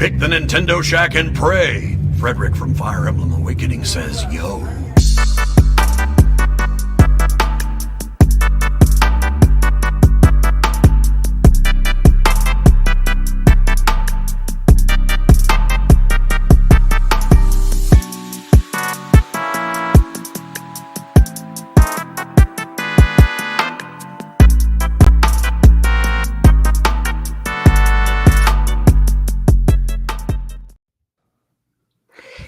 Pick the Nintendo Shack and pray. Frederick from Fire Emblem Awakening says, yo.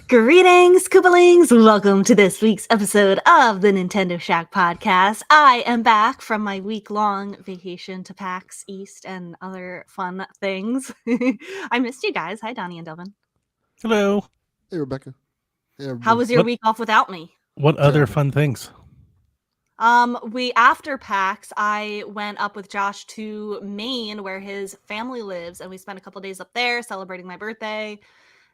Greetings, Koopalings! Welcome to this week's episode of the Nintendo Shack podcast. I am back from my week-long vacation to PAX East and other fun things. I missed you guys. Hi, Donnie and Delvin. Hello. Hey, Rebecca. Hey, How was your week off without me? What other fun things? After PAX, I went up with Josh to Maine, where his family lives, and we spent a couple days up there celebrating my birthday.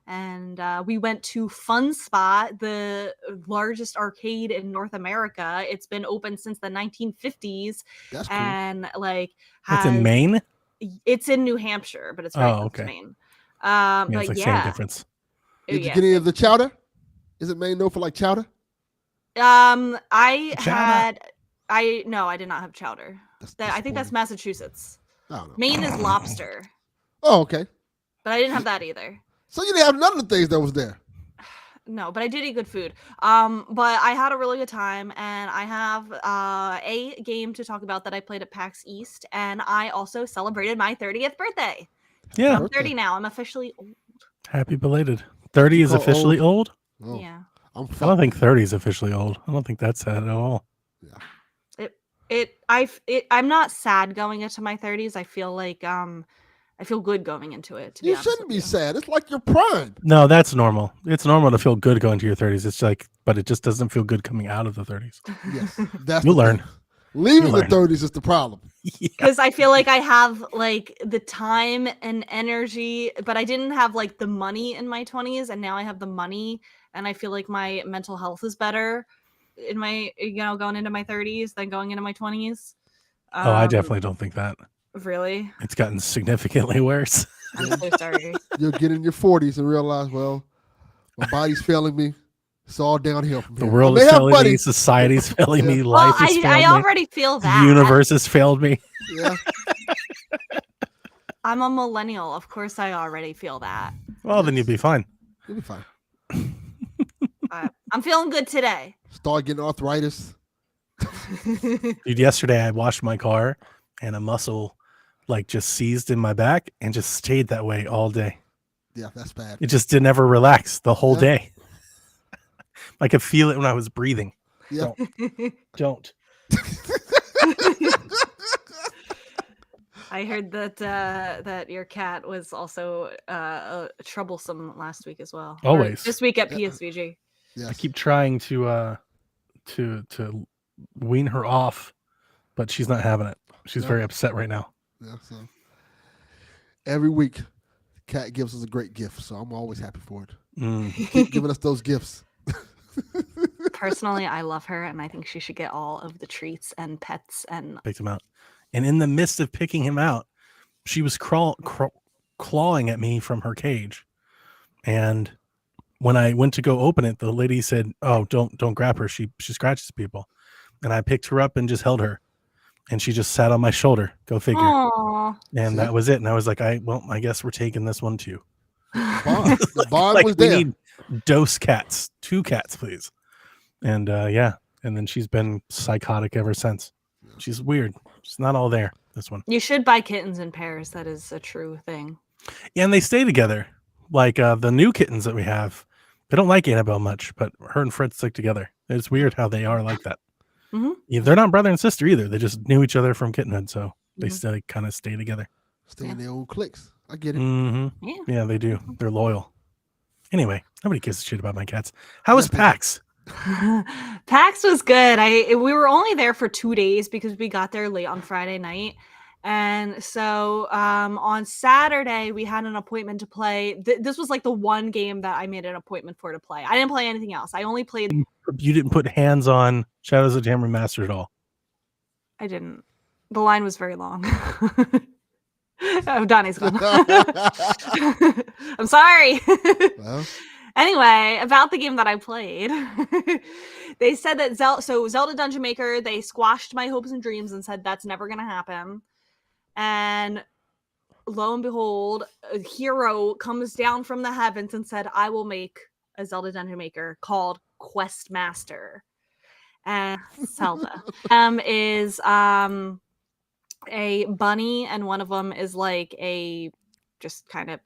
And we went to Fun Spot, the largest arcade in North America. It's been open since the 1950s. That's cool. And It's in Maine? It's in New Hampshire, but it's right close to Maine. It's like same difference. Did you get any of the chowder? Is it Maine known for like chowder? I did not have chowder. I think that's Massachusetts. Maine is lobster. Oh, okay. But I didn't have that either. So you didn't have none of the things that was there. No, but I did eat good food. But I had a really good time, and I have a game to talk about that I played at PAX East, and I also celebrated my 30th birthday. Yeah. I'm 30 now. I'm officially old. Happy belated. 30 is officially old? Oh, yeah. I don't think 30 is officially old. I don't think that's sad at all. Yeah. I'm not sad going into my 30s. I feel like I feel good going into it. You shouldn't be sad. It's like your prime. No, that's normal. It's normal to feel good going to your 30s. It's like, but it just doesn't feel good coming out of the 30s. Yes, that's You'll learn. Leaving the 30s is the problem. Because I feel like I have like the time and energy, but I didn't have like the money in my 20s, and now I have the money, and I feel like my mental health is better in my going into my 30s than going into my 20s. I definitely don't think that. Really? It's gotten significantly worse. I'm so sorry. You'll get in your 40s and realize, well, my body's failing me. It's all downhill from here. The world is failing me. Society's failing me. Life is failing me. I already feel that. The universe has failed me. Yeah. I'm a millennial. Of course, I already feel that. Well, then you'll be fine. You'll be fine. I'm feeling good today. Start getting arthritis. Dude, yesterday I washed my car and a muscle just seized in my back and just stayed that way all day. Yeah, that's bad. It just didn't ever relax the whole day. I could feel it when I was breathing. Yeah. Don't. I heard that your cat was also troublesome last week as well. Always. Or this week at PSVG. Yes. I keep trying to wean her off, but she's not having it. She's very upset right now. Yeah, so every week, Cat gives us a great gift, so I'm always happy for it. Keep giving us those gifts. Personally, I love her, and I think she should get all of the treats and pets and picked him out. And in the midst of picking him out, she was clawing at me from her cage. And when I went to go open it, the lady said, "Oh, don't grab her. She scratches people." And I picked her up and just held her. And she just sat on my shoulder. Go figure. Aww. And that was it. And I was like, I guess we're taking this one too. The bond was there. We need dose cats. 2 cats, please. And and then she's been psychotic ever since. She's weird. She's not all there. This one. You should buy kittens in pairs. That is a true thing. Yeah, and they stay together. Like the new kittens that we have, they don't like Annabelle much, but her and Fred stick together. It's weird how they are like that. Mm-hmm. Yeah, they're not brother and sister either. They just knew each other from kittenhood, so they still kind of stay together. Stay in their own cliques. I get it. Mm-hmm. Yeah, they do. They're loyal. Anyway, nobody gives a shit about my cats. How was PAX? PAX was good. We were only there for 2 days because we got there late on Friday night. And so on Saturday, we had an appointment to play. This was like the one game that I made an appointment for to play. I didn't play anything else. I only played. You didn't put hands on Shadows of the Tomb Remastered at all? I didn't. The line was very long. Oh, Donnie's gone. I'm sorry. Well, Anyway, about the game that I played, they said that Zelda Dungeon Maker, they squashed my hopes and dreams and said that's never going to happen. And lo and behold, a hero comes down from the heavens and said, I will make a Zelda Dungeon Maker called Quest Master. And Zelda is a bunny, and one of them is like a just kind of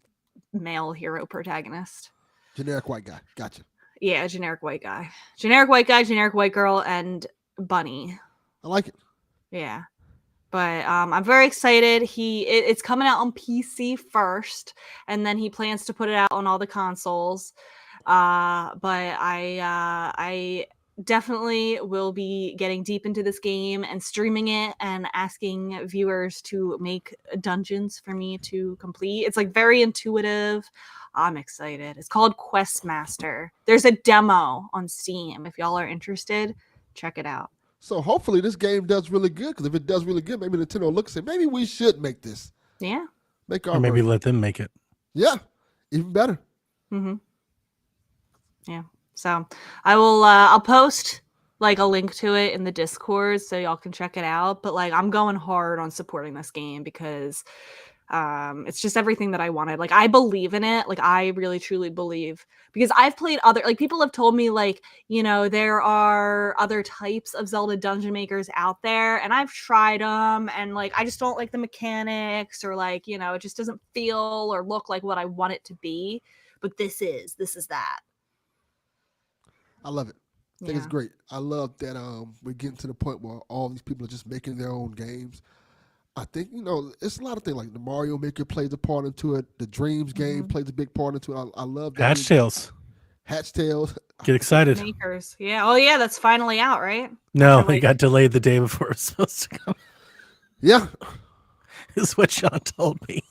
male hero protagonist. generic white guy. Gotcha. Yeah, generic white guy, generic white girl, and bunny. I like it. Yeah, but I'm very excited. It's coming out on PC first, and then he plans to put it out on all the consoles. But I definitely will be getting deep into this game and streaming it and asking viewers to make dungeons for me to complete. It's like very intuitive. I'm excited. It's called Quest Master. There's a demo on Steam. If y'all are interested, check it out. So hopefully this game does really good. Because if it does really good, maybe Nintendo will look and say, maybe we should make this. Yeah. Make our Or maybe version. let them make it. Yeah, even better. Mm-hmm. Yeah. So I will I'll post like a link to it in the Discord so y'all can check it out. But like I'm going hard on supporting this game because it's just everything that I wanted. Like I believe in it. Like I really truly believe, because I've played other, like people have told me like, you know, there are other types of Zelda Dungeon Makers out there, and I've tried them, and like I just don't like the mechanics, or like, you know, it just doesn't feel or look like what I want it to be. But this is that. I love it. I think it's Yeah. great. I love that we're getting to the point where all these people are just making their own games. I think, you know, it's a lot of things like the Mario Maker plays a part into it. The Dreams game plays a big part into it. I love that. Hatch Tales. Hatch Tales. Get excited. Makers. Yeah. Oh yeah, that's finally out, right? No, After, it like- got delayed the day before it was supposed to come. Yeah. Is what Sean told me.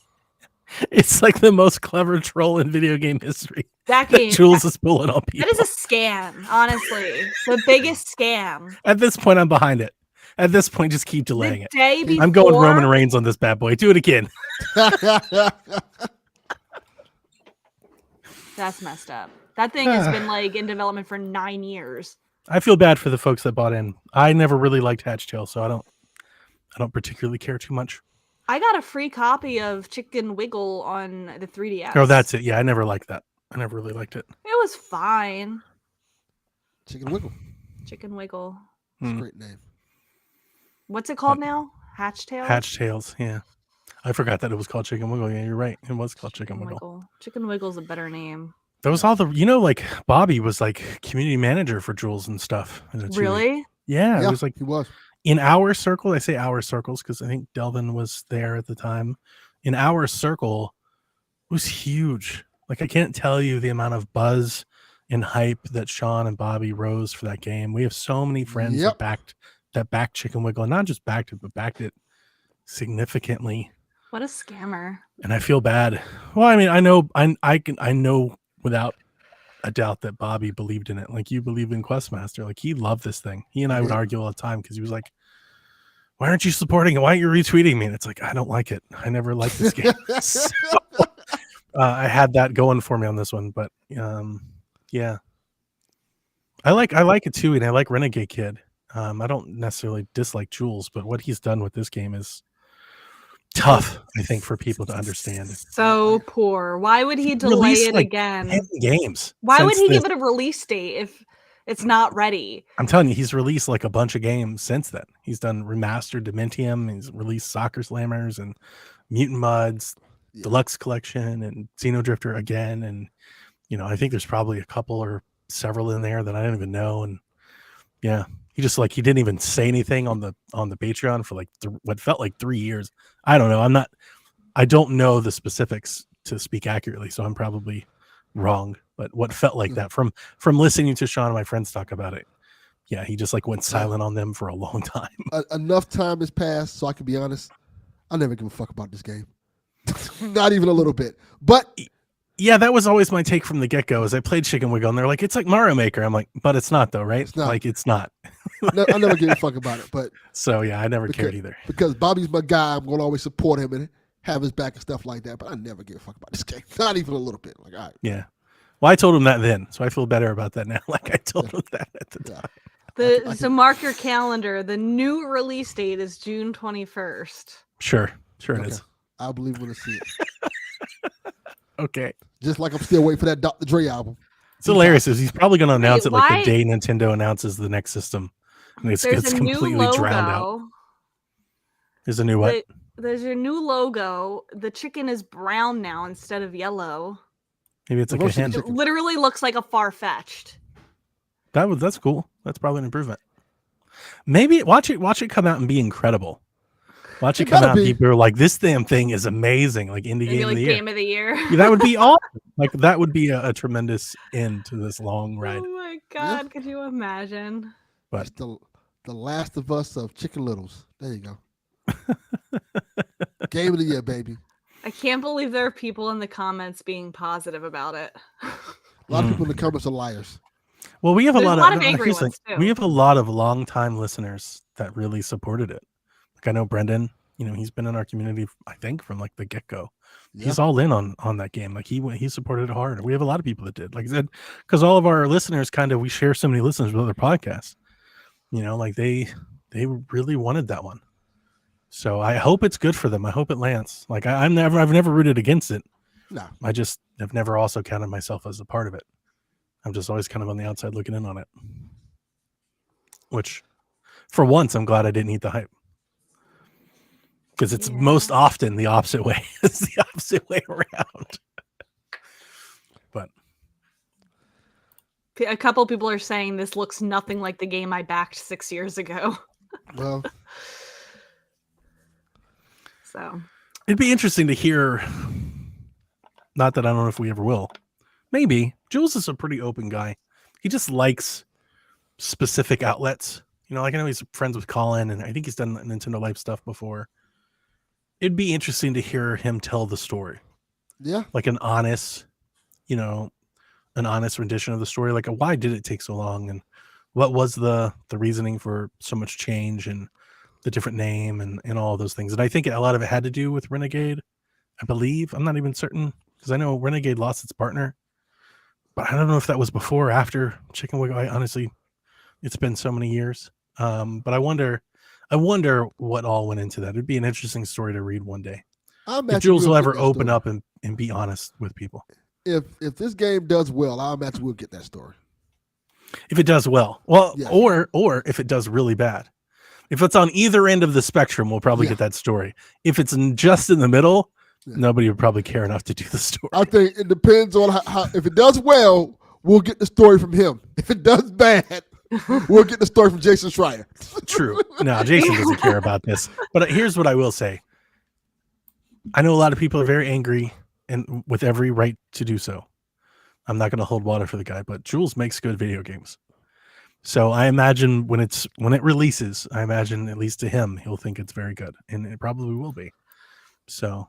It's like the most clever troll in video game history. That That game. Jules is pulling on people. That is a scam, honestly. The biggest scam. At this point, I'm behind it. At this point, just keep delaying The it. day before, I'm going Roman Reigns on this bad boy. Do it again. That's messed up. That thing has been like in development for 9 years. I feel bad for the folks that bought in. I never really liked Hatch Tales, so I don't particularly care too much. I got a free copy of Chicken Wiggle on the 3DS. Oh, that's it. Yeah, I never liked that. I never really liked it. It was fine. Chicken Wiggle. Chicken Wiggle. It's Hmm. a great name. What's it called now? Hatch Tail? Hatch Tales, yeah. I forgot that it was called Chicken Wiggle. Yeah, you're right. It was called Chicken Wiggle. Chicken Wiggle's a better name. That was all the, you know, like Bobby was like community manager for Jules and stuff. Really? Yeah, Yeah, it was like he was. in our circle. I say our circles because I think Delvin was there at the time. In our circle, it was huge. Like I can't tell you the amount of buzz and hype that Sean and Bobby rose for that game. We have so many friends Yep. that backed Chicken Wiggle, and not just backed it, but backed it significantly. What a scammer. And I feel bad. Well, I mean, I know without a doubt that Bobby believed in it. Like you believe in Questmaster. Like he loved this thing. He and I would Yeah. argue all the time because he was like, "Why aren't you supporting it? Why aren't you retweeting me?" And it's like, I don't like it. I never liked this game. So, I had that going for me on this one, but yeah, I like it too, and I like Renegade Kid. I don't necessarily dislike Jules, but what he's done with this game is tough, I think, for people to understand. So poor. Why would he delay Released, it like, again? 10 games. Why would since he this. give it a release date if it's not ready? I'm telling you, he's released like a bunch of games since then. He's done remastered Dementium. He's released Soccer Slammers and Mutant Muds, Yeah. Deluxe Collection, and Xenodrifter again. And you know, I think there's probably a couple or several in there that I don't even know. And yeah, he just like he didn't even say anything on the Patreon for like what felt like 3 years. I don't know. I don't know the specifics to speak accurately, so I'm probably wrong. But what felt like that from listening to Sean and my friends talk about it, yeah, he just like went silent on them for a long time. Enough time has passed, so I can be honest. I never give a fuck about this game. Not even a little bit. But Yeah, that was always my take from the get go. As I played Chicken Wiggle, and they're like, "It's like Mario Maker." I'm like, "But it's not, though, right? It's not. Like, it's not." I never give a fuck about it. But So yeah, I never cared either. because Bobby's my guy, I'm gonna always support him. And have his back and stuff like that. But I never give a fuck about this game. Not even a little bit. Like, all right. Yeah. Well, I told him that then, so I feel better about that now. Like I told him that at the Yeah. time. So mark your calendar. The new release date is June 21st. Sure it Okay. is. I believe when I see it. Okay. Just like I'm still waiting for that Dr. Dre album. It's hilarious. Is he's probably going to announce Wait, it like why- the day Nintendo announces the next system, and it's There's a new completely drowned out. logo. There's a new what? There's a new logo. The chicken is brown now instead of yellow. Maybe it's like a Roasted hen. chicken. It literally looks like a Farfetch'd. That's cool. That's probably an improvement. Maybe watch it come out and be incredible. Watch it It come better out and be. people are like, this damn thing is amazing. Like indie Maybe game like of the year. game of the year. Yeah, that would be awesome. Like that would be a tremendous end to this long ride. Oh my god, could you imagine? But It's the Last of Us of Chicken Littles. There you go. Game of the year, baby. I can't believe there are people in the comments being positive about it. A lot of people in the comments are liars. well, we have There's a a lot lot of of angry here's the ones, thing. too. We have a lot of longtime listeners that really supported it. Like I know Brendan, he's been in our community, I think, from like the get-go. Yeah. He's all in on that game. Like he supported it hard. We have a lot of people that did. Like I said, because all of our listeners we share so many listeners with other podcasts. Like they really wanted that one. So I hope it's good for them. I hope it lands. Like I've never rooted against it. No. I just have never also counted myself as a part of it. I'm just always kind of on the outside looking in on it. Which, for once, I'm glad I didn't eat the hype. Because it's most often the opposite way. It's the opposite way around. But A couple people are saying this looks nothing like the game I backed 6 years ago. Well, So it'd be interesting to hear. Not that I don't know if we ever will. Maybe. Jules is a pretty open guy. He just likes specific outlets. Like I know he's friends with Colin, and I think he's done Nintendo Life stuff before. It'd be interesting to hear him tell the story. yeah. Like an honest rendition of the story. Like why did it take so long, and what was the reasoning for so much change and the different name and all those things. And I think a lot of it had to do with Renegade. I believe. I'm not even certain because I know Renegade lost its partner, but I don't know if that was before or after Chicken Wiggle. Honestly, it's been so many years. But I wonder what all went into that. It'd be an interesting story to read one day. I'll If imagine Jules we'll will get ever that open story. up and be honest with people. If this game does well, I'll imagine we'll get that story. If it does well, Yeah. or if it does really bad. If it's on either end of the spectrum, we'll probably Yeah. get that story. If it's just in the middle, Yeah. nobody would probably care enough to do the story. I think it depends on how if it does well, we'll get the story from him. If it does bad, we'll get the story from Jason Schreier. True. No, Jason doesn't care about this. But here's what I will say. I know a lot of people are very angry and with every right to do so. I'm not going to hold water for the guy, but Jules makes good video games. So I imagine when it releases, I imagine at least to him, he'll think it's very good, and it probably will be. So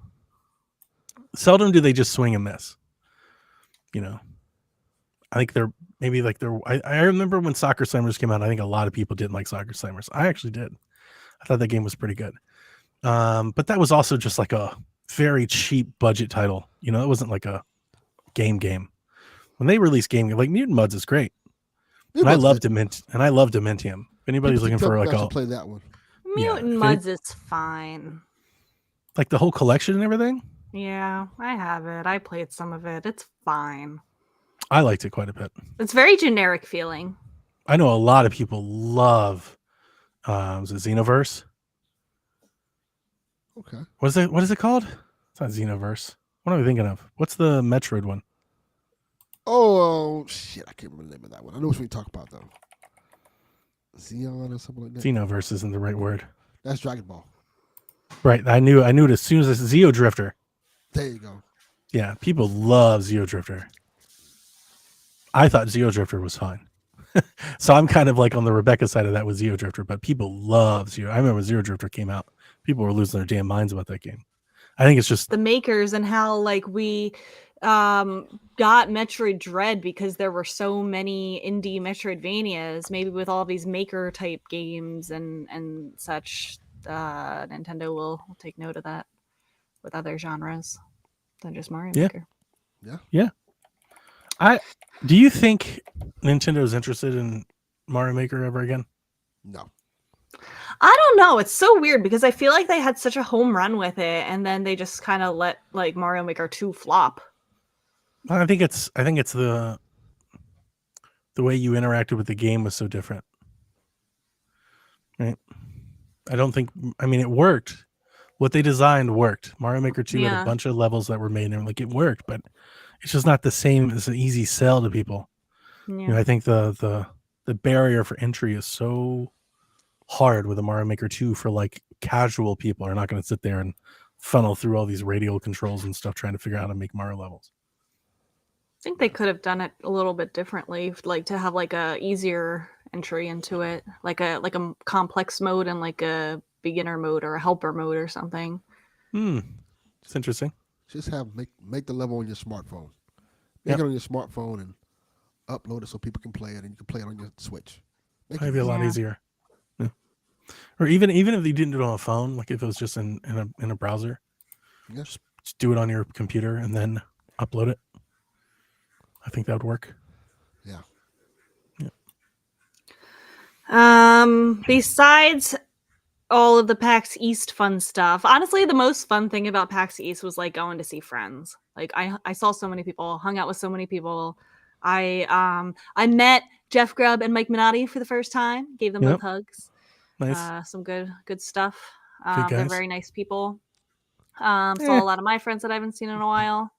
seldom do they just swing and miss. I think I remember when Soccer Slammers came out, I think a lot of people didn't like Soccer Slammers. I actually did. I thought that game was pretty good. But that was also just like a very cheap budget title. It wasn't like a game. When they released game, like Mutant Mudds is great. And I love Dementium. If anybody's looking for like play that one. Mutant if Mudds is fine. like the whole collection and everything, Yeah, I have it. I played some of it. It's fine. I liked it quite a bit. It's very generic feeling. I know a lot of people love was it Xenoverse? Okay. What is it called? It's not Xenoverse. What am I thinking of? What's the Metroid one? Oh shit! I can't remember the name of that one. I know what you're talking about though. Xeon or something like that. Xenoverse isn't the right word. That's Dragon Ball. Right. I knew it as soon as it's Zeo Drifter. There you go. Yeah, people love Zeo Drifter. I thought Zeo Drifter was fine. So I'm kind of like on the Rebecca side of that with Zeo Drifter, but people love Zeo. I remember when Zeo Drifter came out, people were losing their damn minds about that game. I think it's just The makers and how like we got Metroid Dread because there were so many indie Metroidvanias, maybe with all these maker type games and such. Nintendo will take note of that with other genres than just Mario Yeah. Maker. Do you think Nintendo is interested in Mario Maker ever again? No. I don't know. It's so weird because I feel like they had such a home run with it, and then they just kind of let like Mario Maker 2 flop. I think it's the way you interacted with the game was so different. Right? It worked. What they designed worked. Mario Maker 2 had Yeah. a bunch of levels that were made and like it worked, but it's just not the same as an easy sell to people. Yeah. I think the barrier for entry is so hard with a Mario Maker 2 for like casual people are not going to sit there and funnel through all these radial controls and stuff trying to figure out how to make Mario levels. I think they could have done it a little bit differently, like to have like a easier entry into it, like a complex mode and like a beginner mode or a helper mode or something. It's interesting. Just make the level on your smartphone. Yep. Make it on your smartphone and upload it so people can play it, and you can play it on your Switch. Make Might it be a lot Yeah. easier. Yeah. Or even if you didn't do it on a phone, like if it was just in a browser, Yeah. just do it on your computer and then upload it. I think that would work. Yeah. Besides all of the PAX East fun stuff, honestly, the most fun thing about PAX East was like going to see friends. Like I saw so many people, hung out with so many people. I met Jeff Grubb and Mike Minotti for the first time. Gave them Yep. both hugs. Nice. Some good stuff. Good They're guys. very nice people. Saw Yeah. a lot of my friends that I haven't seen in a while.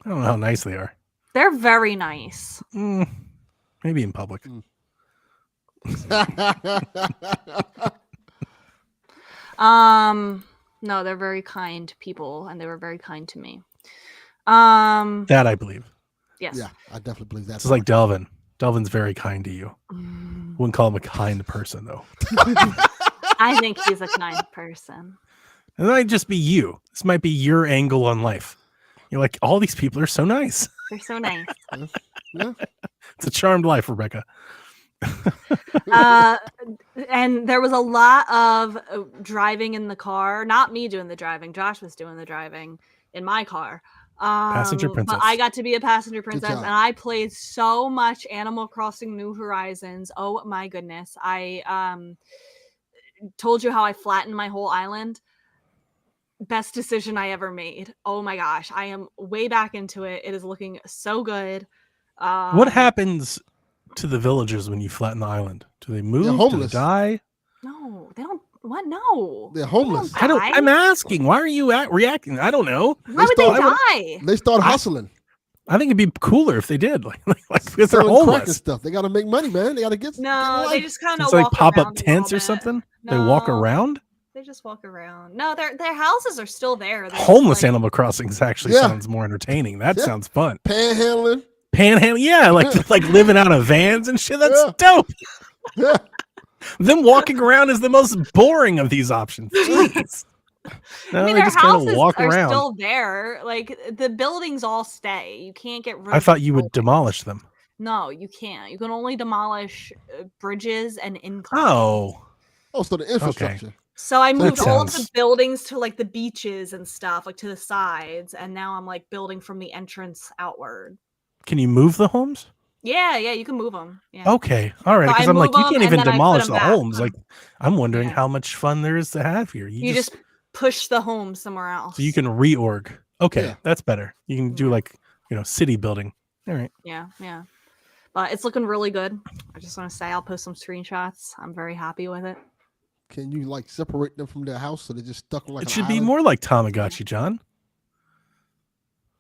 I don't know how nice they are. They're very nice. Maybe in public. No, they're very kind people, and they were very kind to me. That I believe. Yes. Yeah, I definitely believe that. It's like Delvin. Delvin's very kind to you. Mm, Wouldn't call him a kind person though. I think he's a kind person. It might just be you. This might be your angle on life. You're like, all these people are so nice. They're so nice. Yeah. It's a charmed life, Rebecca. And there was a lot of driving in the car. Not me doing the driving. Josh was doing the driving in my car. Passenger princess. But I got to be a passenger princess, job. and I played so much Animal Crossing New Horizons. Oh my goodness! I told you how I flattened my whole island. Best decision I ever made. Oh my gosh, I am way back into it. It is looking so good. What happens to the villagers when you flatten the island? Do they move? Do they homeless. die? No, they don't. What? No. They're They homeless. don't I don't. die. I'm asking. Why are you reacting? I don't know. Why would they Let's start- die? They start hustling. I think it'd be cooler if they did, like because they're Selling crack and homeless. stuff. They got to make money, man. They got to get. No, get they life. just kind of It's like walk pop up around a tents or little bit. something. They walk No. around. They just walk around. No, their houses are still there. They're just, Homeless like- Animal Crossing actually Yeah. sounds more entertaining. That Yeah. sounds fun. Panhandling. Panhandle, yeah, like living out of vans and shit. That's Yeah. dope. Yeah. Them walking around is the most boring of these options. Jeez. No, I mean, they their just kind houses of walk are around. still there. Like the buildings all stay. You can't get rid. I of thought the you would buildings. demolish them. No, you can't. You can only demolish bridges and inclines. Oh, Oh, so the infrastructure. So I That moved all of the sounds- buildings to like the beaches and stuff, like to the sides, and now I'm like building from the entrance outward. can you move the homes? Yeah, you can move them. Yeah. Okay, all right. So I Because I'm like, move you 'em can't and even then I put demolish 'em the back. homes. Like, I'm wondering Yeah. how much fun there is to have here. You just push the home somewhere else. so you can reorg. Okay, Yeah. that's better. You can do Yeah. like city building. All right. Yeah. But it's looking really good. I just want to say I'll post some screenshots. I'm very happy with it. Can you like separate them from their house so they're just stuck on like It an should be island? more like Tamagotchi, John.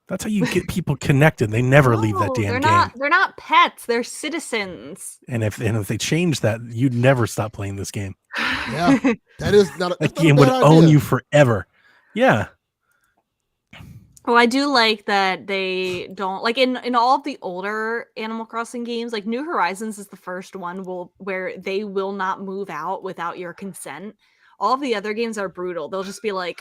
That's how you get people connected. They never leave that No, damn they're game. not. They're not pets. They're citizens. And if they change that, you'd never stop playing this game. Yeah. That is not a, That that's not a game would bad own idea. you forever. Yeah. Well, I do like that they don't like in all of the older Animal Crossing games. Like New Horizons is the first one where they will not move out without your consent. All of the other games are brutal. They'll just be like,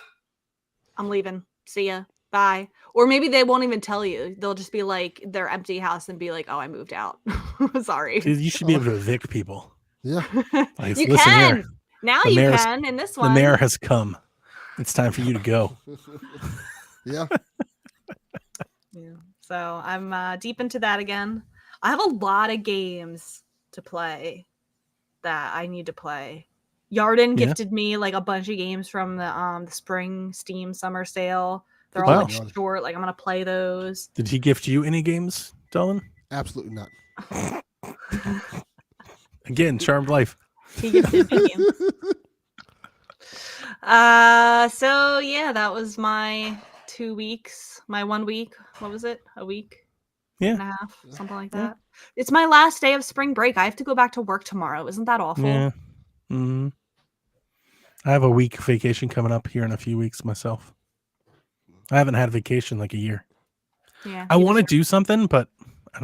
"I'm leaving. See ya. Bye." Or maybe they won't even tell you. They'll just be like their empty house and be like, "Oh, I moved out. Sorry." Dude, you should be able to evict people. Yeah. Like, You listen can. here. Now The you mayor's- can in this The one. mayor has come. It's time for you to go. Yeah. Yeah. So I'm deep into that again. I have a lot of games to play that I need to play. Yarden Yeah. gifted me like a bunch of games from the spring Steam summer sale. They're Good all job, like Yarden. short. Like I'm gonna play those. Did he gift you any games, Dolan? Absolutely not. Again, charmed life. He gifted me games. So yeah, that was my 2 weeks. My 1 week. What was it? A week? Yeah. And a half, something like Yeah. that. It's my last day of spring break. I have to go back to work tomorrow. Isn't that awful? Yeah. Hmm. I have a week vacation coming up here in a few weeks myself. I haven't had vacation like a year. Yeah. I you want to deserve- do something, but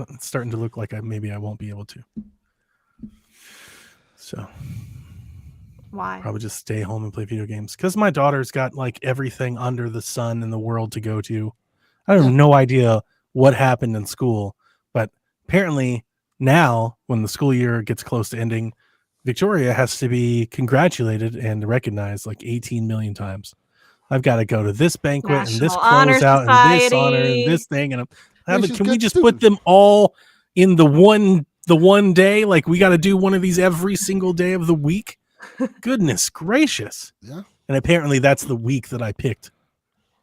it's starting to look like maybe I won't be able to. So Why? probably just stay home and play video games because my daughter's got like everything under the sun in the world to go to. I have Yeah. no idea what happened in school, but apparently now when the school year gets close to ending, Victoria has to be congratulated and recognized like 18 million times. I've got to go to this banquet and this National Honor closeout and this honor Society. and this thing, and she's can we good just student. put them all in the one day? Like we got to do one of these every single day of the week. Goodness gracious! Yeah. And apparently that's the week that I picked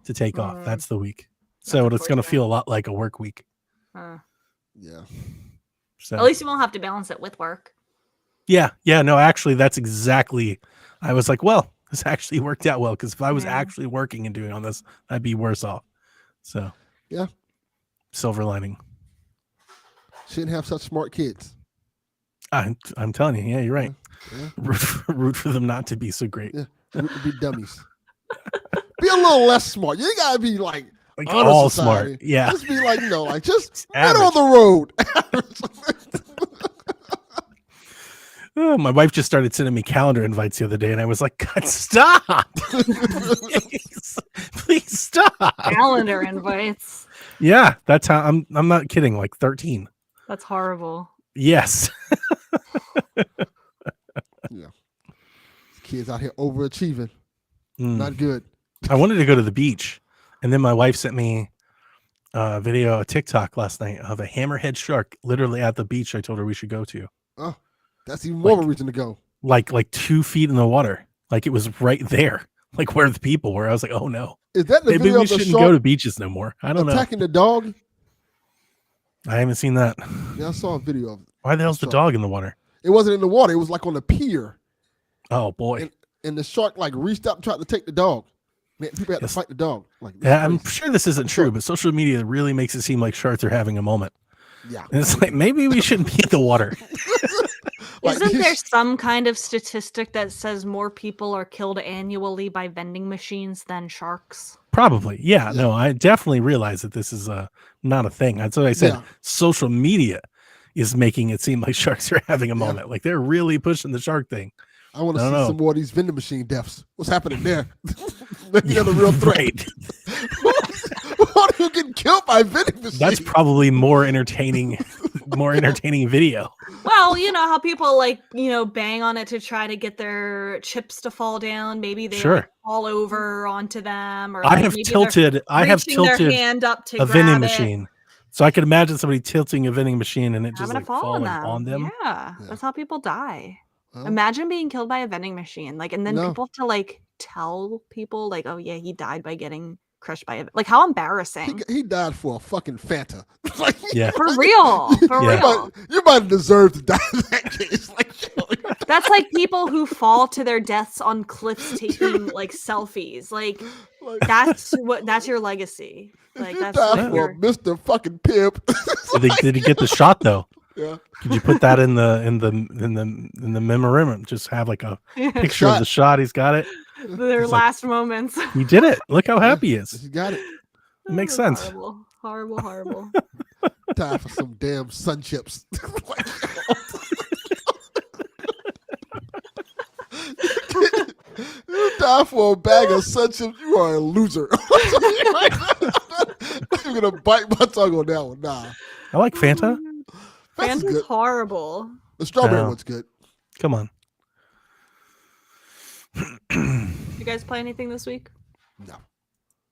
to take off. Mm. That's the week. So it's going to unfortunate. feel a lot like a work week. Yeah. So At least you won't have to balance it with work. yeah, no, actually, that's exactly. I was like, well, this actually worked out well because if I was Yeah. actually working and doing all this, I'd be worse off. So Yeah. silver lining. Shouldn't have such smart kids. I'm telling you, yeah, you're right. Yeah. Root for them not to be so great. Yeah. Root to be dummies. Be a little less smart. You ain't gotta be like Like honor all society. smart. Yeah. Just be like, like just Average. middle of the road. Oh, my wife just started sending me calendar invites the other day, and I was like, God, stop. Please stop. Calendar invites. Yeah, that's how I'm not kidding, like 13. That's horrible. Yes. Kids out here overachieving. Mm. Not good. I wanted to go to the beach, and then my wife sent me a video, a TikTok last night of a hammerhead shark literally at the beach I told her we should go to. Oh, that's even more of a Like- reason to go. Like 2 feet in the water. Like it was right there. Like where the people were. I was like, oh no. Is that the Maybe video we of the shouldn't go shark to beaches no more. I don't know. attacking the dog? I haven't seen that. Yeah, I saw a video of it. Why the hell's the Shark. dog in the water? It wasn't in the water. It was like on the pier. Oh boy. And the shark like reached out and tried to take the dog. Man, people had Yes. to fight the dog. Like, Yeah, I'm crazy. sure this isn't true, but social media really makes it seem like sharks are having a moment. Yeah. And it's like maybe we shouldn't be in the water. Like, Isn't there some kind of statistic that says more people are killed annually by vending machines than sharks? Probably. Yeah, no, I definitely realize that this is not a thing. That's what I said. Yeah. Social media is making it seem like sharks are having a Yeah. moment. Like they're really pushing the shark thing. I want to I see don't know. some more of these vending machine deaths. What's happening there? Maybe they're the real threat. Right. What are you getting killed by vending machines? That's probably more entertaining video. Well, you know how people bang on it to try to get their chips to fall down. Maybe they Sure. fall over onto them, or I like, have maybe they're tilted reaching their a hand up to grab vending it, machine. So I could imagine somebody tilting a vending machine and it just having like it fall falling on on them. Yeah, Yeah. that's how people die. Well, Imagine being killed by a vending machine, and then No. people have to tell people oh yeah, he died by getting crushed by a how embarrassing. he died for a fucking Fanta. Like, Yeah. For real, for Yeah. real. you might have deserved to die in that case. Like, That's like people who fall to their deaths on cliffs taking selfies. Like that's your legacy. Like you that's died what for your Mr. Fucking Pimp. Did he get the shot though? Yeah. Could you put that in the memorandum? Just have like a picture of the shot. He's got it. their It's like- last moments. He did it. Look how happy he is. You got it. It makes That was sense. Horrible. Time for some damn sun chips. Like, you die for a bag of sun chips, you are a loser. I'm gonna bite my tongue on that one. Nah, I like Fanta. that's Fanta's good. horrible. The strawberry No. one's good. Come on. You guys play anything this week? No.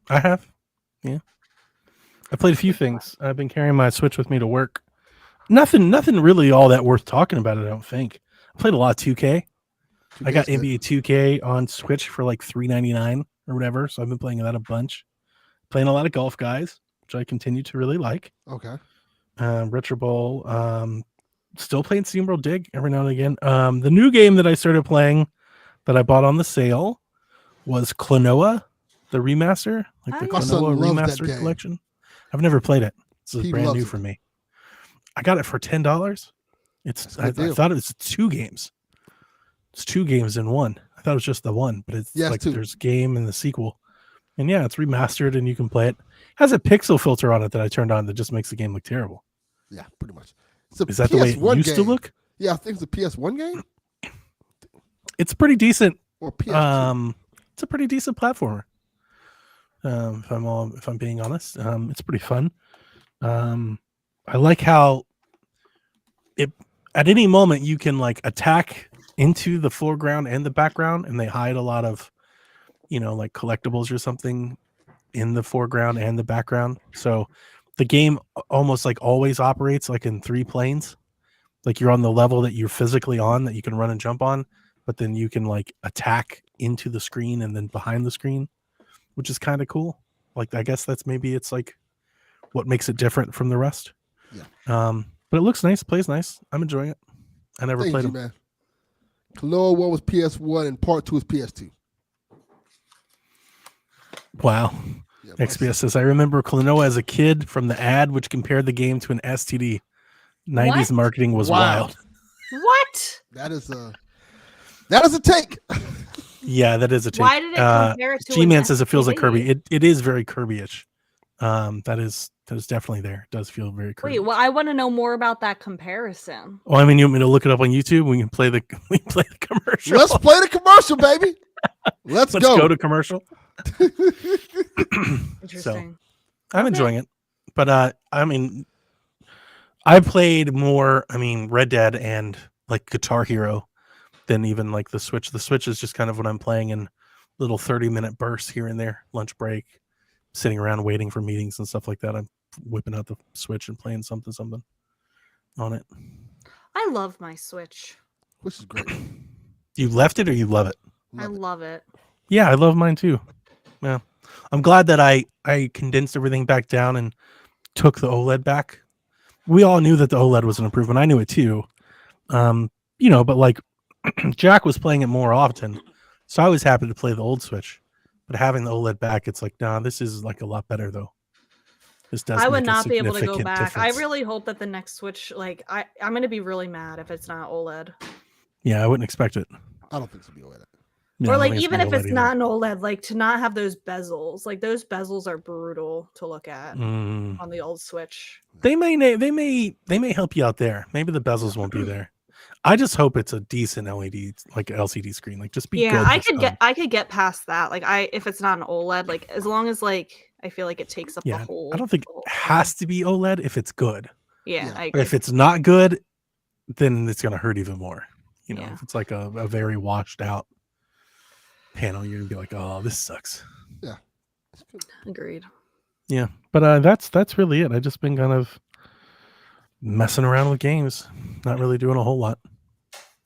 I have. Yeah. I played a few things. I've been carrying my Switch with me to work. Nothing really all that worth talking about, I don't think. I played a lot of 2K. I got 2K's good. NBA 2K on Switch for like $3.99 or whatever. So I've been playing that a bunch. Playing a lot of Golf Guys, which I continue to really like. Okay. Retro Bowl. Still playing SteamWorld Dig every now and again. The new game that I started playing that I bought on the sale was Klonoa, the remaster, like the Oh, My yeah. son Klonoa loves that remastered game. collection. I've never played it. This is He brand loves new it. for me. I got it for $10. That's a I good deal. thought it was 2 games. It's 2 games in one. I thought it was just the one, but it's Yeah, it's like 2. there's game and the sequel. And yeah, it's remastered and you can play it. Has a pixel filter on it that I turned on that just makes the game look terrible. Yeah, pretty much. It's a Is that the way it PS1 used to game. look? Yeah, I think it's a PS1 game It's pretty decent. or PS2. It's a pretty decent platformer. If I'm being honest, it's pretty fun. I like how it at any moment you can like attack into the foreground and the background, and they hide a lot of, like collectibles or something in the foreground and the background. So the game almost like always operates like in 3 planes. Like you're on the level that you're physically on that you can run and jump on, but then you can like attack into the screen and then behind the screen, which is kind of cool. Like I guess that's maybe it's like what makes it different from the rest. Yeah. But it looks nice, plays nice. I'm enjoying it. I never Thank played you, them. man. Klonoa 1 was PS1 and part 2 is PS2. Wow. Yeah, my XPS says, I remember Klonoa as a kid from the ad, which compared the game to an STD. 90s What? marketing was Wow. wild. What? That is a take. Yeah, that is a take. Why did it compare it to G-Man an says it feels like STD? Kirby. It is very Kirby-ish. That is definitely there. It does feel very Kirby. Wait, well, I want to know more about that comparison. Oh, I mean, you want me to look it up on YouTube? We can play the commercial. Let's play the commercial, baby. Let's Let's go. go to commercial. Interesting. I'm Okay. enjoying it, but I mean, I played more. I mean, Red Dead and like Guitar Hero than even like the Switch. The Switch is just kind of what I'm playing in little 30-minute bursts here and there, lunch break, sitting around waiting for meetings and stuff like that. I'm whipping out the Switch and playing something on it. I love my Switch. Which is great. You left it or you love it? I Love it. love it. Yeah, I love mine too. Yeah, I'm glad that I condensed everything back down and took the OLED back. We all knew that the OLED was an improvement. I knew it too. But like Jack was playing it more often, so I was happy to play the old Switch. But having the OLED back, it's like, nah, this is like a lot better though. This does. I would make a not be able to go significant back. difference. I really hope that the next Switch, like, I'm going to be really mad if it's not OLED. Yeah, I wouldn't expect it. I don't think so. Be OLED. No, Or I don't like think even gonna if be it's OLED not an OLED, like to not have those bezels. Like those bezels are brutal to look at either. Mm. on the old Switch. They may help you out there. Maybe the bezels won't be there. I just hope it's a decent LED, like LCD screen. Like just be Yeah, good. I could get past that. Like if it's not an OLED, like as long as like I feel like it takes up the Yeah, whole. I don't think the whole it has to be OLED if it's good. Yeah, Yeah. I But agree. if it's not good, then it's gonna hurt even more. Yeah. If it's like a very washed out panel, you're gonna be like, oh, this sucks. Agreed. Yeah, but that's really it. I just been kind of messing around with games, not really doing a whole lot.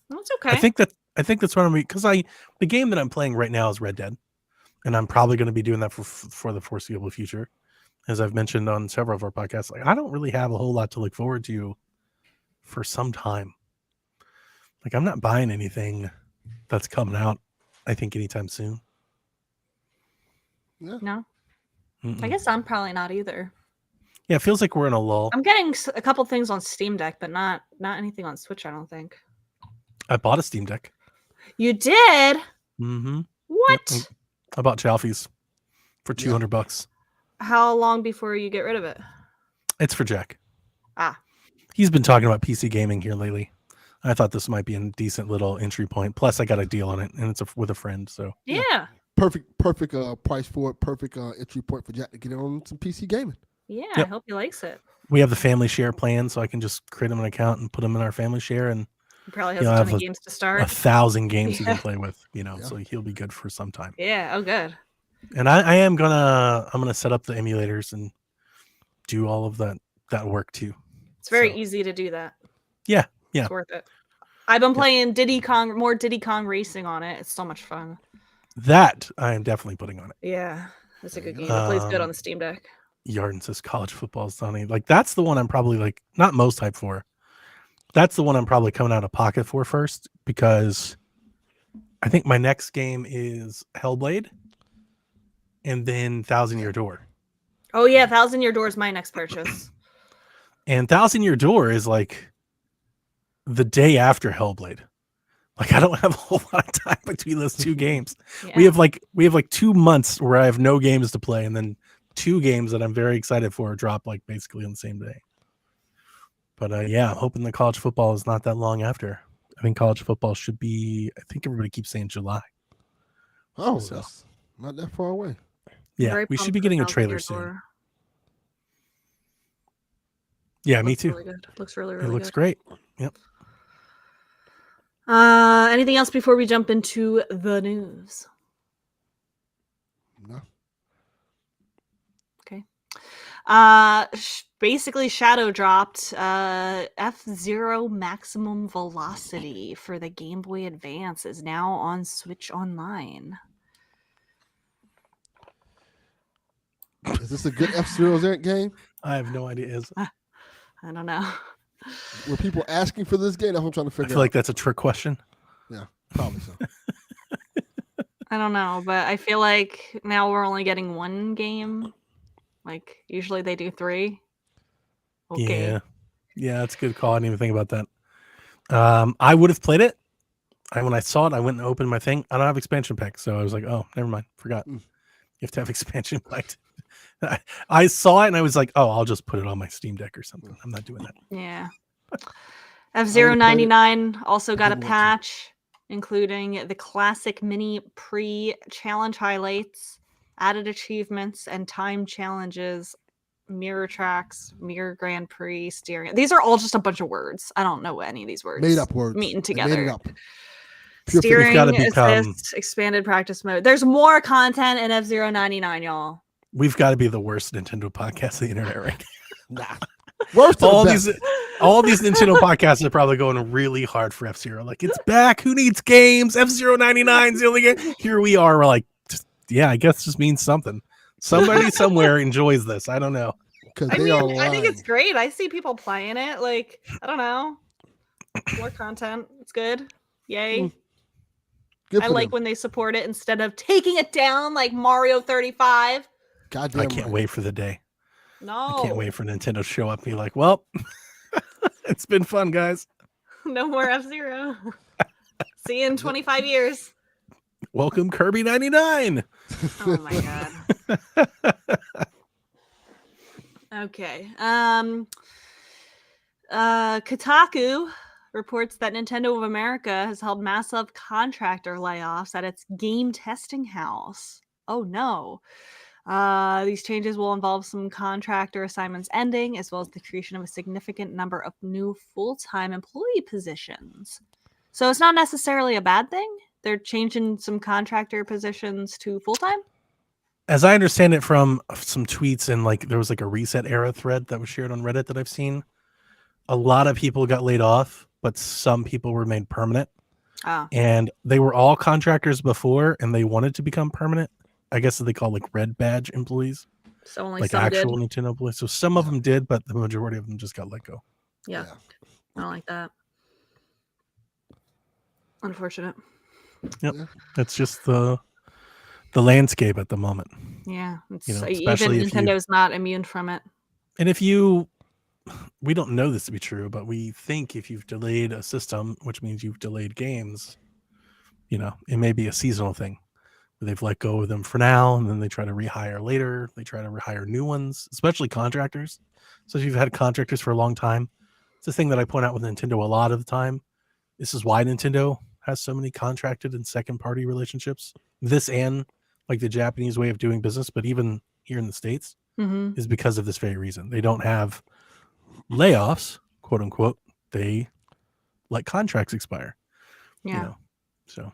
That's okay. I think that's what I'm because the game that I'm playing right now is Red Dead, and I'm probably going to be doing that for the foreseeable future, as I've mentioned on several of our podcasts. Like I don't really have a whole lot to look forward to for some time. Like I'm not buying anything that's coming out, I think, anytime soon. No, Mm-mm. I guess I'm probably not either. Yeah, it feels like we're in a lull. I'm getting a couple things on Steam Deck, but not anything on Switch. I don't think. I bought a Steam Deck. You did? Mm-hmm. What? I bought Chalfies for $200. How long before you get rid of it? It's for Jack. Ah. He's been talking about PC gaming here lately. I thought this might be a decent little entry point. Plus, I got a deal on it, and it's with a friend. So Yeah. Perfect price for it. Perfect entry point for Jack to get on some PC gaming. Yeah. Yep. I hope he likes it. we have the family share plan, so I can just create him an account and put him in our family share, and He probably has You'll a ton have of games to start. 1,000 games he can Yeah. play with. Yeah. So he'll be good for some time. Yeah. Oh, good. And I'm gonna set up the emulators and do all of that work too. It's very So, easy to do that. yeah. It's worth it. I've been playing more Diddy Kong Racing on it. It's so much fun. That I am definitely putting on it. Yeah, it's a good game. It plays good on the Steam Deck. Yarden says college football is funny. Like that's the one I'm probably like not most hyped for. That's the one I'm probably coming out of pocket for first because I think my next game is Hellblade and then Thousand Year Door. Oh yeah, Thousand Year Door is my next purchase. And Thousand Year Door is like the day after Hellblade. Like I don't have a whole lot of time between those two games. Yeah. We have like 2 months where I have no games to play, and then 2 games that I'm very excited for drop like basically on the same day. But yeah, I'm hoping the college football is not that long after. I think college football should be. I think everybody keeps saying July. Oh, So. that's not that far away. Yeah, Very we should pumped be for getting a Thousand trailer Year soon. Door. Yeah, me Looks too. Really good. Looks really It looks good. great. Yep. Anything else before we jump into the news? No. Okay. Basically Shadow dropped F-Zero Maximum Velocity for the Game Boy Advance is now on Switch Online. Is this a good F-Zero game? I have no idea. Is I don't know. Were people asking for this game? That's what I'm trying to I figure feel out. like that's a trick question. Yeah, probably so. I don't know, but I feel like now we're only getting one game. Like usually they do 3. Okay. Yeah, that's a good call. I didn't even think about that. I would have played it. When I saw it, I went and opened my thing. I don't have expansion packs, so I was like, "Oh, never mind. Forgot. You have to have expansion packs." I saw it and I was like, "Oh, I'll just put it on my Steam Deck or something." I'm not doing that. Yeah. F-Zero 99 also got a didn't want to. patch, including the classic mini pre-challenge highlights, added achievements, and time challenges, mirror tracks, mirror Grand Prix, steering. These are all just a bunch of words. I don't know any of these words. Made up words. Meeting They together. Made it up. Pure Steering It's gotta become- assist, expanded practice mode. There's more content in F-Zero 99, y'all. We've got to be the worst Nintendo podcast on the internet, right? Nah. Worse than all the these best. all these Nintendo podcasts are probably going really hard for F-Zero. Like, it's back. Who needs games? F-Zero 99 is the only game. Here we are. We're like, I guess this means something. Somebody somewhere enjoys this. I don't know. Because I they mean, are I think lying. it's great. I see people playing it. Like, I don't know. More content. It's good. Yay. Good I for like them. when they support it instead of taking it down like Mario 35. Goddamn I can't right. wait for the day. No. I can't wait for Nintendo to show up and be like, well, it's been fun, guys. No more F-Zero. See you in 25 years. Welcome Kirby 99. Oh my god. Okay. Kotaku reports that Nintendo of America has held massive contractor layoffs at its game testing house. Oh no. These changes will involve some contractor assignments ending, as well as the creation of a significant number of new full-time employee positions. So it's not necessarily a bad thing. They're changing some contractor positions to full-time. As I understand it from some tweets and like there was like a reset era thread that was shared on Reddit that I've seen, a lot of people got laid off, but some people were made permanent. Ah. And they were all contractors before and they wanted to become permanent. I guess they call like red badge employees, So only like some actual did. Nintendo employees. So some of them did, but the majority of them just got let go. Yeah. I don't like that. Unfortunate. Yep. Yeah. That's just the landscape at the moment. Yeah. It's, You know, even especially if you- Nintendo's not immune from it. And we don't know this to be true, but we think if you've delayed a system, which means you've delayed games, you know, it may be a seasonal thing. They've let go of them for now, and then they try to rehire later. They try to rehire new ones, especially contractors. So if you've had contractors for a long time, it's the thing that I point out with Nintendo a lot of the time. This is why Nintendo has so many contracted and second-party relationships. This and like the Japanese way of doing business, but even here in the States, Mm-hmm. is because of this very reason. They don't have layoffs, quote unquote. They let contracts expire. Yeah. You know? So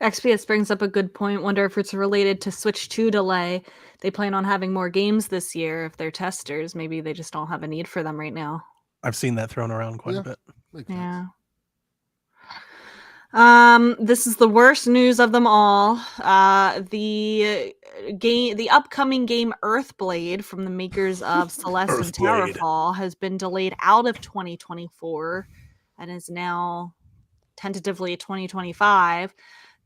XPS brings up a good point. Wonder if it's related to Switch 2 delay. They plan on having more games this year. If they're testers, maybe they just don't have a need for them right now. I've seen that thrown around quite Yeah. a bit. Makes sense. Yeah. This is the worst news of them all. The upcoming game Earthblade from the makers of Celeste and Earthblade. Towerfall has been delayed out of 2024 and is now tentatively 2025.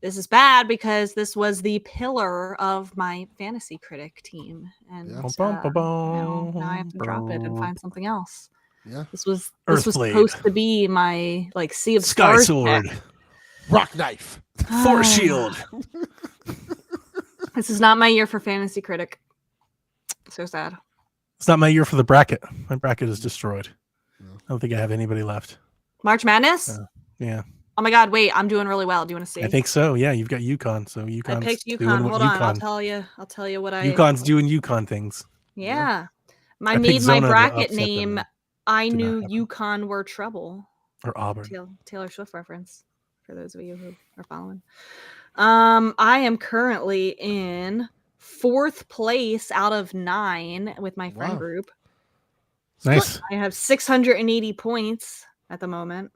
This is bad because this was the pillar of my fantasy critic team, and Yeah. now I have to drop it and find something else. Yeah. This was Earthblade. supposed to be my like Sea of Sky Stars Sword, pick. Rock knife. Force Shield. This is not my year for fantasy critic. So sad. It's not my year for the bracket. My bracket is destroyed. No. I don't think I have anybody left. March Madness? Yeah, Oh my god, wait, I'm doing really well. Do you want to see? I think so. Yeah, you've got UConn, so I UConn's picked doing UConn. what Hold on, UConn. I'll tell you what I UConn's doing UConn things. Yeah. I I picked made my Zona to bracket upset name them. I Did not knew happen. UConn were trouble. Or Auburn. Taylor Swift reference for those of you who are following. I am currently in 4th place out of 9 with my friend Wow. group. Nice. I have 680 points at the moment,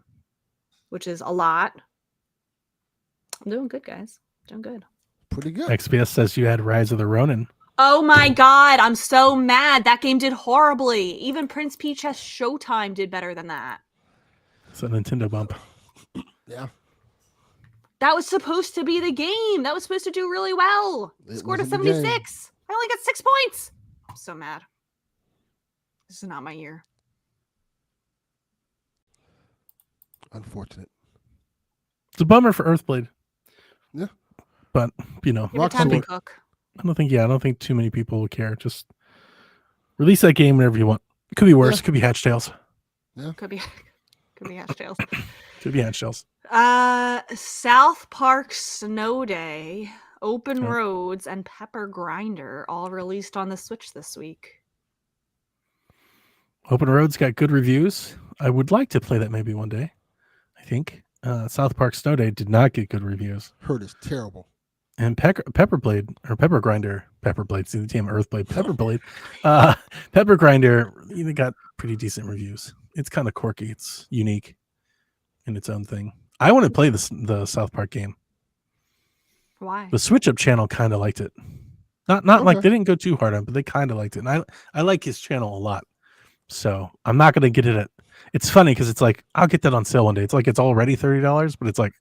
which is a lot. I'm doing good, guys. Doing good. Pretty good. XPS says you had Rise of the Ronin. Oh my god, I'm so mad. That game did horribly. Even Prince Peach has Showtime did better than that. It's a Nintendo bump. Yeah. That was supposed to be the game. That was supposed to do really well. It Scored a wasn't the game. 76. I only got 6 points. I'm so mad. This is not my year. Unfortunate. It's a bummer for Earthblade. Yeah. But, you know, Give it time to Rockstar. cook. I don't think too many people will care. Just release that game whenever you want. It could be worse. Yeah. It could be Hatch Tales. Could be Hash Tales. Could be Hatch Tales. South Park Snow Day, Open Oh. Roads, and Pepper Grinder all released on the Switch this week. Open Roads got good reviews. I would like to play that maybe one day. I think South Park Snow Day did not get good reviews. Hurt is terrible. And Pepperblade or Pepper Grinder, Pepperblade, see the team Earthblade, Pepperblade, Pepper Grinder, got pretty decent reviews. It's kind of quirky. It's unique in its own thing. I want to play the South Park game. Why? The Switch Up channel kind of liked it. Not like Okay. they didn't go too hard on, it, but they kind of liked it. And I like his channel a lot. So I'm not gonna get it at. It's funny because it's like I'll get that on sale one day. It's like it's already $30, but it's like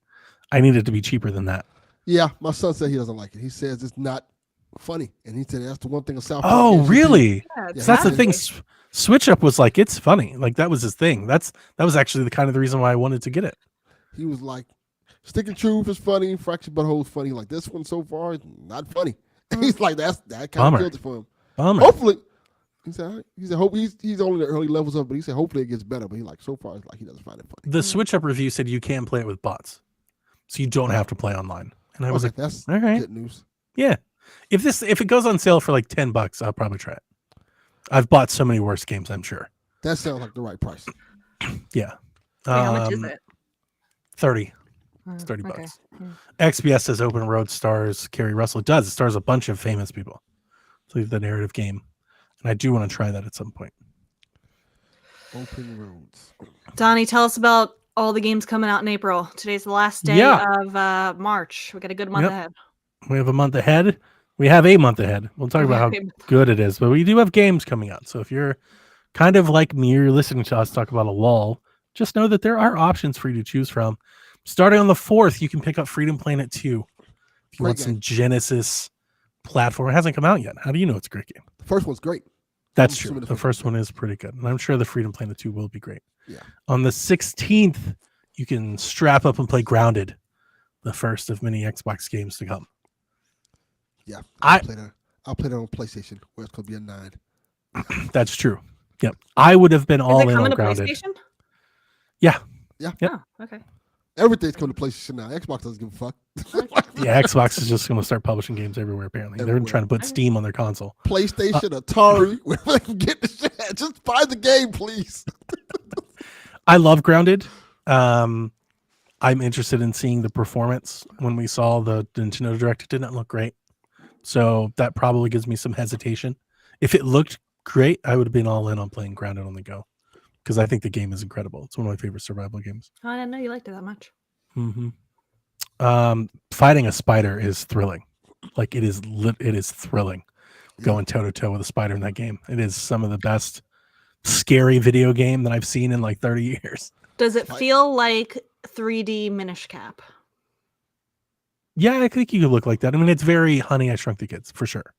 I need it to be cheaper than that. Yeah, my son said he doesn't like it. He says it's not funny, and he said that's the one thing of South Park. Oh, games you do. really? Yeah, Yeah, it's So that's the not- thing. Switch Up was like it's funny. Like that was his thing. That was actually the kind of the reason why I wanted to get it. He was like, Stick and Truth is funny, Fractured Butthole is funny. Like this one so far is not funny. He's like that kind Bummer. of killed it for him. Bummer. Hopefully, he said hope he's only the early levels of, it, but he said hopefully it gets better. But he like so far it's like he doesn't find it funny. The Switch Up review said you can play it with bots, so you don't have to play online. And I was Okay, like, that's all right, good news. yeah. If it goes on sale for like $10, I'll probably try it. I've bought so many worse games. I'm sure. That sounds like the right price. Yeah. Wait, how much is it? 30. It's $30. XBS says Open Road stars Kerry Russell. It does. It stars a bunch of famous people. It's the narrative game. And I do want to try that at some point. Open Roads. Donnie, tell us about all the games coming out in April. Today's the last day Yeah. of March. We got a good month Yep. ahead. We have a month ahead. We have a month ahead. We'll talk about how good it is, but we do have games coming out. So if you're kind of like me, you're listening to us talk about a lull, just know that there are options for you to choose from. Starting on the 4th, you can pick up Freedom Planet 2. If you Great want some game. Genesis platform, it hasn't come out yet. How do you know it's a great game? The first one's great. That's I'm true. assuming The the first one is pretty good. And I'm sure the Freedom Planet 2 will be great. Yeah. On the 16th, you can strap up and play Grounded, the first of many Xbox games to come. Yeah. I- I'll play that on PlayStation where it's gonna be a 9. That's true. Yep. I would have been all Is it in coming on to Grounded. PlayStation? Yeah. Yeah. Yep. Oh, okay. Everything's coming to PlayStation now. Xbox doesn't give a fuck. Yeah, Xbox is just going to start publishing games everywhere, apparently. They're Everywhere. trying to put Steam on their console. PlayStation, Atari, wherever they can get the shit. Just buy the game, please. I love Grounded. I'm interested in seeing the performance. When we saw the Nintendo Direct, it didn't look great. So that probably gives me some hesitation. If it looked great, I would have been all in on playing Grounded on the Go because I think the game is incredible. It's one of my favorite survival games. Oh, I didn't know you liked it that much. Fighting a spider is thrilling. Like it is thrilling going toe to toe with a spider in that game. It is some of the best scary video game that I've seen in like 30 years. Does it feel like 3D Minish Cap? Yeah, I think you could look like that. I mean, it's very Honey, I Shrunk the Kids for sure.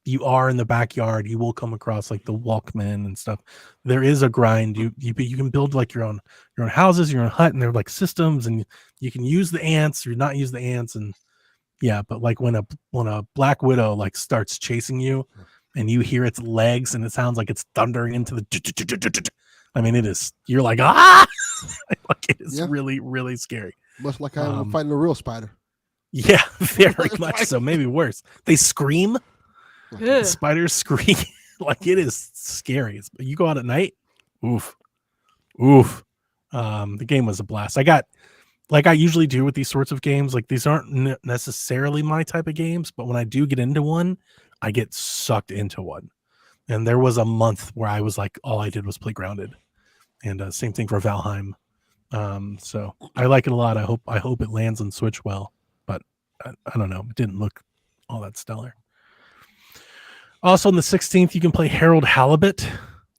You are in the backyard. You will come across like the Walkman and stuff. There is a grind. You can build like your own houses, your own hut, and they're like systems, and you can use the ants or not use the ants. And yeah, but like when a Black Widow like starts chasing you, and you hear its legs, and it sounds like it's thundering into the. I mean, it is. You're like ah, like it is really really scary. Much like I'm fighting a real spider. Yeah, very much so. Maybe worse. They scream. Ugh. Spiders scream. Like it is scary. You go out at night. Oof. The game was a blast. I got, like I usually do with these sorts of games, like these aren't necessarily my type of games, but when I do get into one, I get sucked into one. And there was a month where I was like, all I did was play Grounded. And same thing for Valheim. So I like it a lot. I hope it lands on Switch well, but I don't know. It didn't look all that stellar. Also on the 16th, you can play Harold Halibut,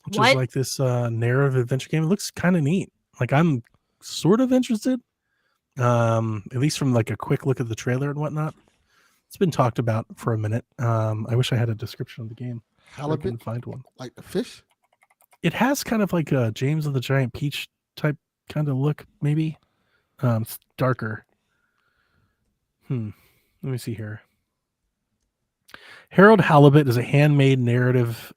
which is like this narrative adventure game. It looks kind of neat. Like I'm sort of interested, at least from like a quick look at the trailer and whatnot. It's been talked about for a minute. I wish I had a description of the game. Halibut? I couldn't find one. Like the fish? It has kind of like a James of the Giant Peach type kind of look, maybe. It's darker. Let me see here. Harold Halibut is a handmade narrative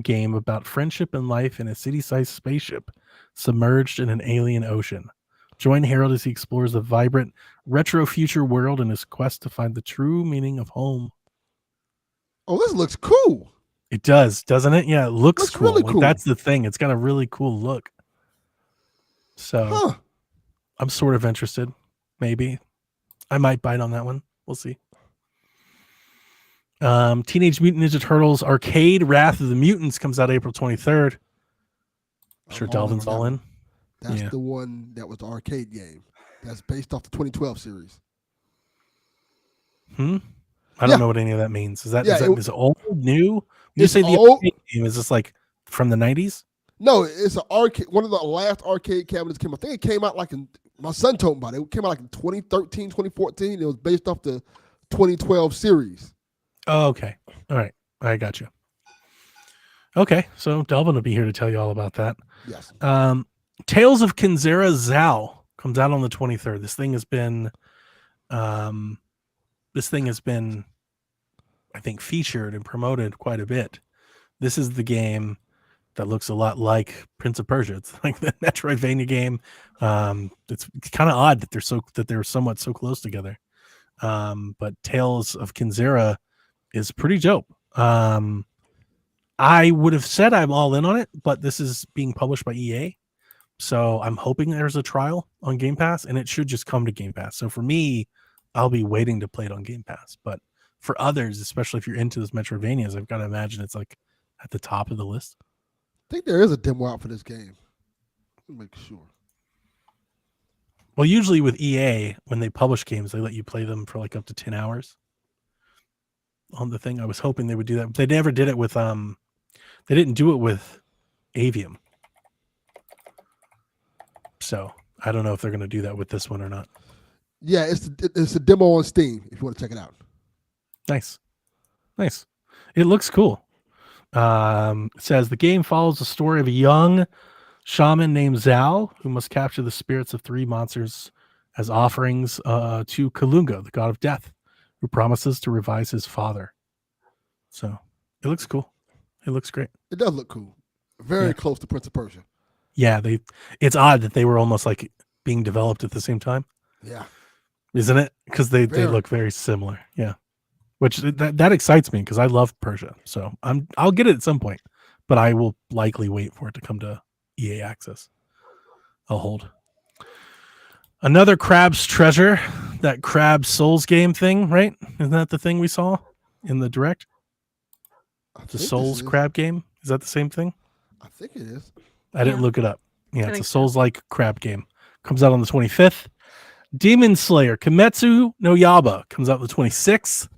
game about friendship and life in a city-sized spaceship submerged in an alien ocean. Join Harold as he explores the vibrant retro future world in his quest to find the true meaning of home. Oh, this looks cool. It does, doesn't it? Yeah, it looks cool. Really like, cool. That's the thing. It's got a really cool look. So I'm sort of interested. Maybe. I might bite on that one. We'll see. Teenage Mutant Ninja Turtles Arcade Wrath of the Mutants comes out April 23rd. I'm sure Delvin's all in. That's the one that was the arcade game. That's based off the 2012 series. I don't know what any of that means. Is it old, new? When you say the old arcade game, is this like from the 90s? No, it's an arcade. One of the last arcade cabinets came out. I think it came out like my son told me about it. It came out like in 2013, 2014. It was based off the 2012 series. Oh, okay. All right. I got you. Okay. So Delvin will be here to tell you all about that. Yes. Tales of Kinzera Zao comes out on the 23rd. This thing has been, I think, featured and promoted quite a bit. This is the game that looks a lot like Prince of Persia. It's like the Metroidvania game. It's kind of odd that they're somewhat so close together. But Tales of Kinzera is pretty dope. I would have said I'm all in on it, but this is being published by EA. So I'm hoping there's a trial on Game Pass, and it should just come to Game Pass. So for me, I'll be waiting to play it on Game Pass. But for others, especially if you're into this Metroidvanias, I've got to imagine it's like at the top of the list. I think there is a demo out for this game. Let me make sure. Well, usually with EA, when they publish games, they let you play them for like up to 10 hours on the thing. I was hoping they would do that. But they never did it with they didn't do it with Avium. So I don't know if they're going to do that with this one or not. Yeah, it's a demo on Steam if you want to check it out. Nice. It looks cool. It says the game follows the story of a young shaman named Zhao who must capture the spirits of 3 monsters as offerings to Kalunga, the god of death, who promises to revive his father. So it looks cool. It looks great. It does look cool. Very close to Prince of Persia. Yeah, it's odd that they were almost like being developed at the same time. Yeah. Isn't it? Because they look very similar. Yeah. Which that excites me because I love Persia. So I'll get it at some point, but I will likely wait for it to come to EA Access. I'll hold. Another Crab's Treasure, that Crab Souls game thing, right? Isn't that the thing we saw in the direct? I The think this Souls is. crab game? Is that the same thing? I think it is. I didn't Yeah. look it up. Yeah, I it's a think so. Souls-like crab game. Comes out on the 25th. Demon Slayer Kimetsu no Yaba comes out the 26th.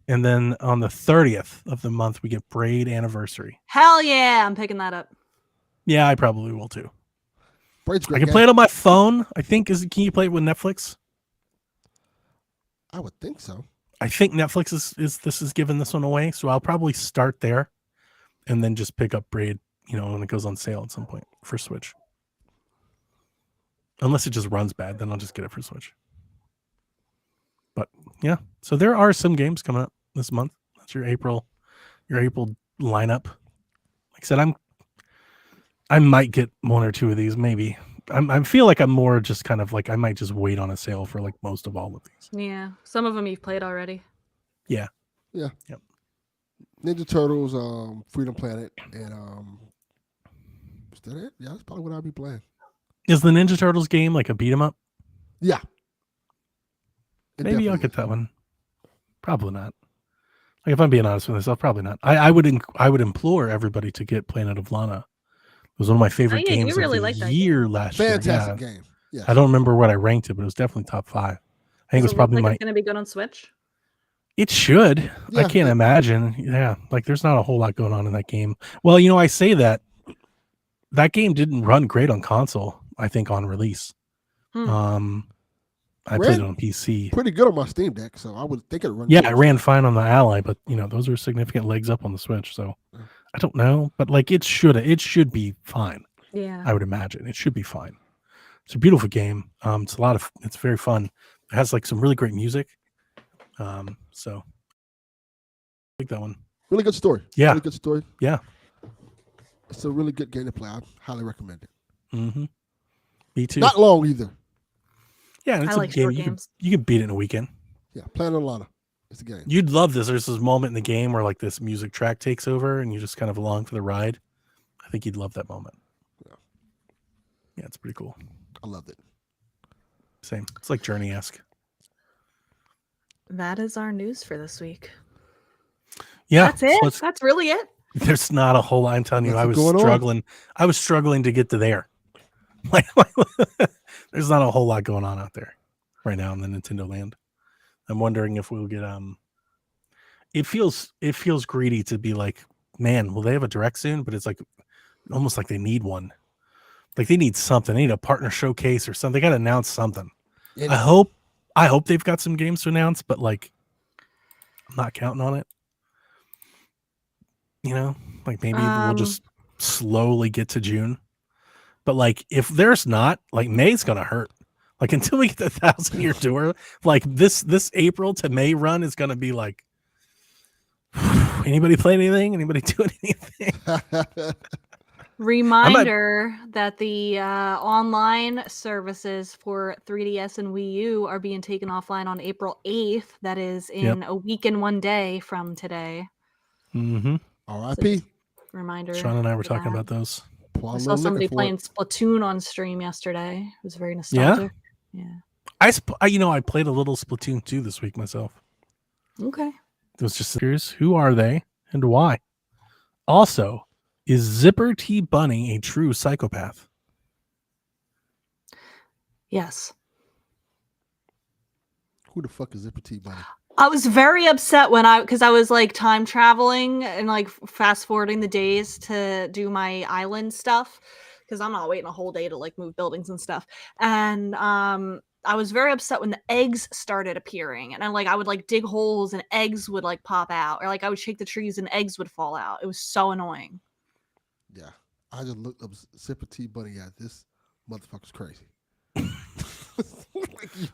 And then on the 30th of the month, we get Braid Anniversary. Hell yeah, I'm picking that up. Yeah, I probably will too. Braid's a great I can game. play it on my phone. I think can you play it with Netflix? I would think so. I think Netflix is giving this one away, so I'll probably start there and then just pick up Braid, when it goes on sale at some point for Switch. Unless it just runs bad, then I'll just get it for Switch. But yeah, so there are some games coming up this month. That's your April lineup. Like I said, I might get one or two of these, maybe. I feel like I'm more just kind of like I might just wait on a sale for like most of all of these. Yeah, some of them you've played already. Yeah. Yeah. Yep. Ninja Turtles, Freedom Planet, and is that it? Yeah, that's probably what I'll be playing. Is the Ninja Turtles game like a beat 'em up? Yeah. It Maybe I'll definitely get that one. Probably not. Like if I'm being honest with myself, probably not. I would implore everybody to get Planet of Lana. It was one of my favorite yeah, you games really of the like that year game. last Fantastic year. Yeah. game. Yeah. I don't remember what I ranked it, but it was definitely top 5. I think it was probably it's going to be good on Switch. It should. I Yeah, can't imagine. Yeah, like there's not a whole lot going on in that game. Well, I say that game didn't run great on console. I think on release. Hmm. I played it on PC. Pretty good on my Steam Deck, so I would think it run. Yeah, good. it ran fine on the Ally, but those are significant legs up on the Switch. So I don't know, but like it should be fine. Yeah. I would imagine it should be fine. It's a beautiful game. It's very fun. It has like some really great music. So I like that one. Really good story. Yeah. Really good story. Yeah. It's a really good game to play. I highly recommend it. Mm-hmm. Me too. Not long either. Yeah, and it's I a like game short you games. could beat it in a weekend. Yeah, Planet of Lana. It's a game. You'd love this. There's this moment in the game where like this music track takes over and you just kind of along for the ride. I think you'd love that moment. Yeah, it's pretty cool. I loved it. Same. It's like Journey-esque. That is our news for this week. Yeah. That's it. so That's really it. there's not a whole lot. I'm telling you, I Nothing was going on. struggling. I was struggling to get to there. Like, there's not a whole lot going on out there right now in the Nintendo land. I'm wondering if we'll get it feels greedy to be like, man, will they have a direct soon? But it's like almost like they need one. Like they need something. They need a partner showcase or something. They got to announce something. And I hope they've got some games to announce, but like I'm not counting on it. Like maybe we'll just slowly get to June. But like if there's not, like May's gonna hurt. Like until we get the 1,000-year tour, like this April to May run is gonna be like anybody play anything? Anybody doing anything? Reminder that the online services for 3DS and Wii U are being taken offline on April 8th. That is in a week and 1 day from today. Mm-hmm. R.I.P. Reminder. Sean and I were for talking that. about those. Well, I I'm saw looking somebody for playing it. Splatoon on stream yesterday. It was very nostalgic. Yeah. I played a little Splatoon 2 this week myself. Okay. It was just curious, who are they and why? Also, is Zipper T Bunny a true psychopath? Yes. Who the fuck is Zipper T Bunny? I was very upset because I was like time traveling and like fast forwarding the days to do my island stuff because I'm not waiting a whole day to like move buildings and stuff. And I was very upset when the eggs started appearing, and I would like dig holes and eggs would like pop out, or like I would shake the trees and eggs would fall out. It was so annoying. Yeah, I just looked up Zipper T Bunny. Yeah, this motherfucker's crazy.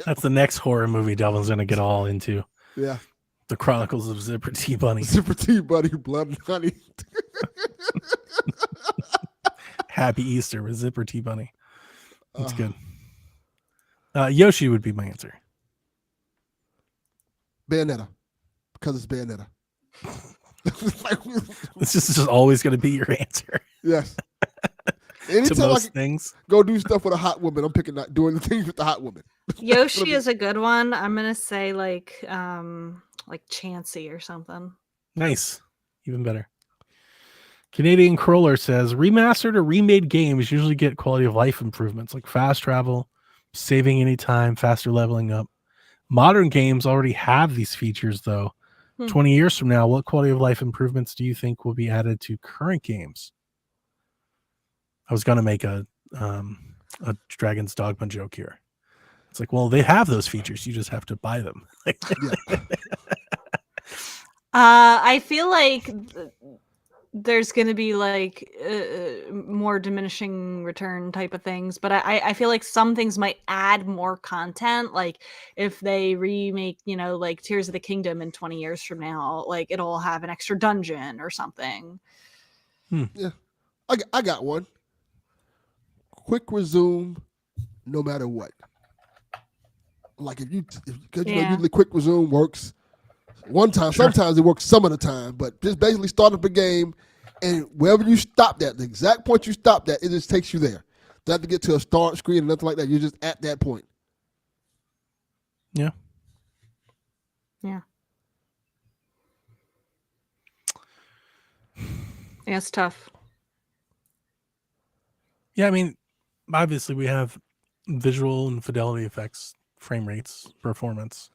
That's the next horror movie Delvin's gonna get all into. Yeah, The Chronicles of Zipper T Bunny. Zipper T Bunny, Blood and Honey. Happy Easter with Zipper T Bunny. That's Uh, good. Yoshi would be my answer. Bayonetta, because it's Bayonetta. This is just always going to be your answer. Yes. to Anytime I most can things. go do stuff with a hot woman, I'm picking not doing the things with the hot woman. Yoshi is a good one. I'm gonna say like Chansey or something. Nice. Even better. Canadian Crawler says remastered or remade games usually get quality of life improvements like fast travel, saving any time, faster leveling up. Modern games already have these features though. 20 years from now, what quality of life improvements do you think will be added to current games? I was going to make a Dragon's Dogma joke here. It's like, well, they have those features. You just have to buy them. Yeah. I feel like there's going to be like more diminishing return type of things, but I feel like some things might add more content. Like if they remake, like Tears of the Kingdom in 20 years from now, like it'll have an extra dungeon or something. Yeah. I got one. Quick resume, no matter what. Like because usually quick resume works one time. Sure. Sometimes it works some of the time, but just basically start up a game, and wherever you stopped at, the exact point you stopped at, it just takes you there. Don't have to get to a start screen or nothing like that. You're just at that point. Yeah. Yeah. Yeah, it's tough. Yeah, I mean, obviously we have visual and fidelity effects, frame rates, performance.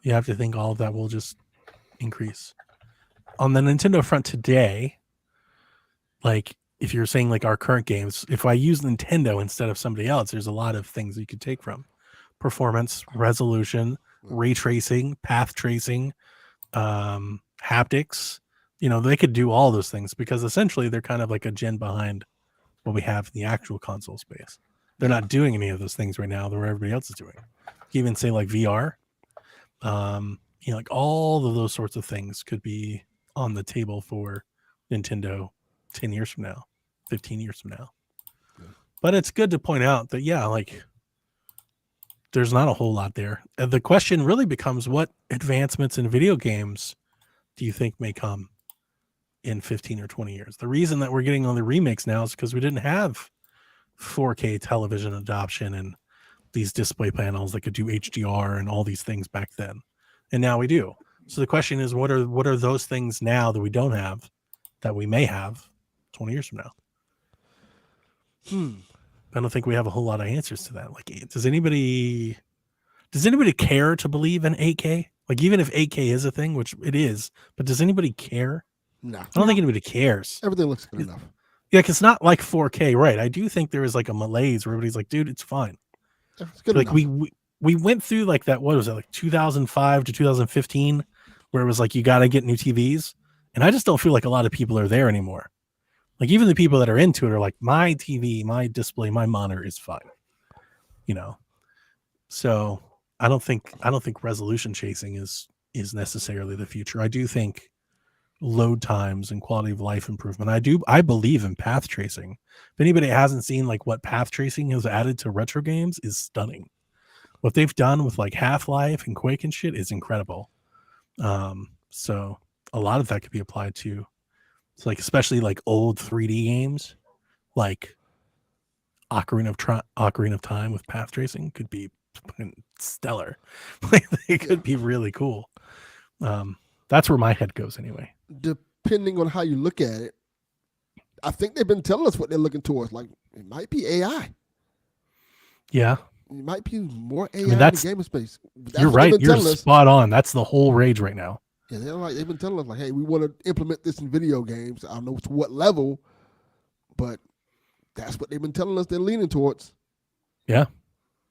You have to think all of that will just increase. On the Nintendo front today, like if you're saying like our current games, if I use Nintendo instead of somebody else, there's a lot of things you could take from. Performance, resolution, ray tracing, path tracing, haptics. They could do all those things because essentially they're kind of like a gen behind what we have in the actual console space. They're not doing any of those things right now that everybody else is doing. You even say like VR, like all of those sorts of things could be on the table for Nintendo 10 years from now, 15 years from now. Yeah. But it's good to point out that, like there's not a whole lot there. And the question really becomes, what advancements in video games do you think may come in 15 or 20 years? The reason that we're getting all the remakes now is because we didn't have 4K television adoption and these display panels that could do HDR and all these things back then. And now we do. So the question is, what are those things now that we don't have that we may have 20 years from now? I don't think we have a whole lot of answers to that. Like, does anybody care to believe in 8K? Like, even if 8K is a thing, which it is, but does anybody care? No. I don't think anybody cares. Everything looks good enough. Yeah, because it's not like 4K, right? I do think there is like a malaise where everybody's like, dude, it's fine. It's good like enough. we went through like that, what was it, like 2005 to 2015, where it was like you got to get new TVs, and I just don't feel like a lot of people are there anymore. Like even the people that are into it are like, my TV, my display, my monitor is fine. So I don't think resolution chasing is necessarily the future. I do think load times and quality of life improvement. I believe in path tracing. If anybody hasn't seen like what path tracing has added to retro games, is stunning. What they've done with like Half-Life and Quake and shit is incredible. So a lot of that could be applied to, so like especially like old 3D games, like Ocarina of Time with path tracing could be stellar. It could be really cool. That's where my head goes anyway. Depending on how you look at it, I think they've been telling us what they're looking towards. Like, it might be AI. Yeah. It might be more AI in the gaming space. You're right. You're spot on. That's the whole rage right now. Yeah, they've been telling us like, hey, we want to implement this in video games. I don't know to what level, but that's what they've been telling us they're leaning towards. Yeah.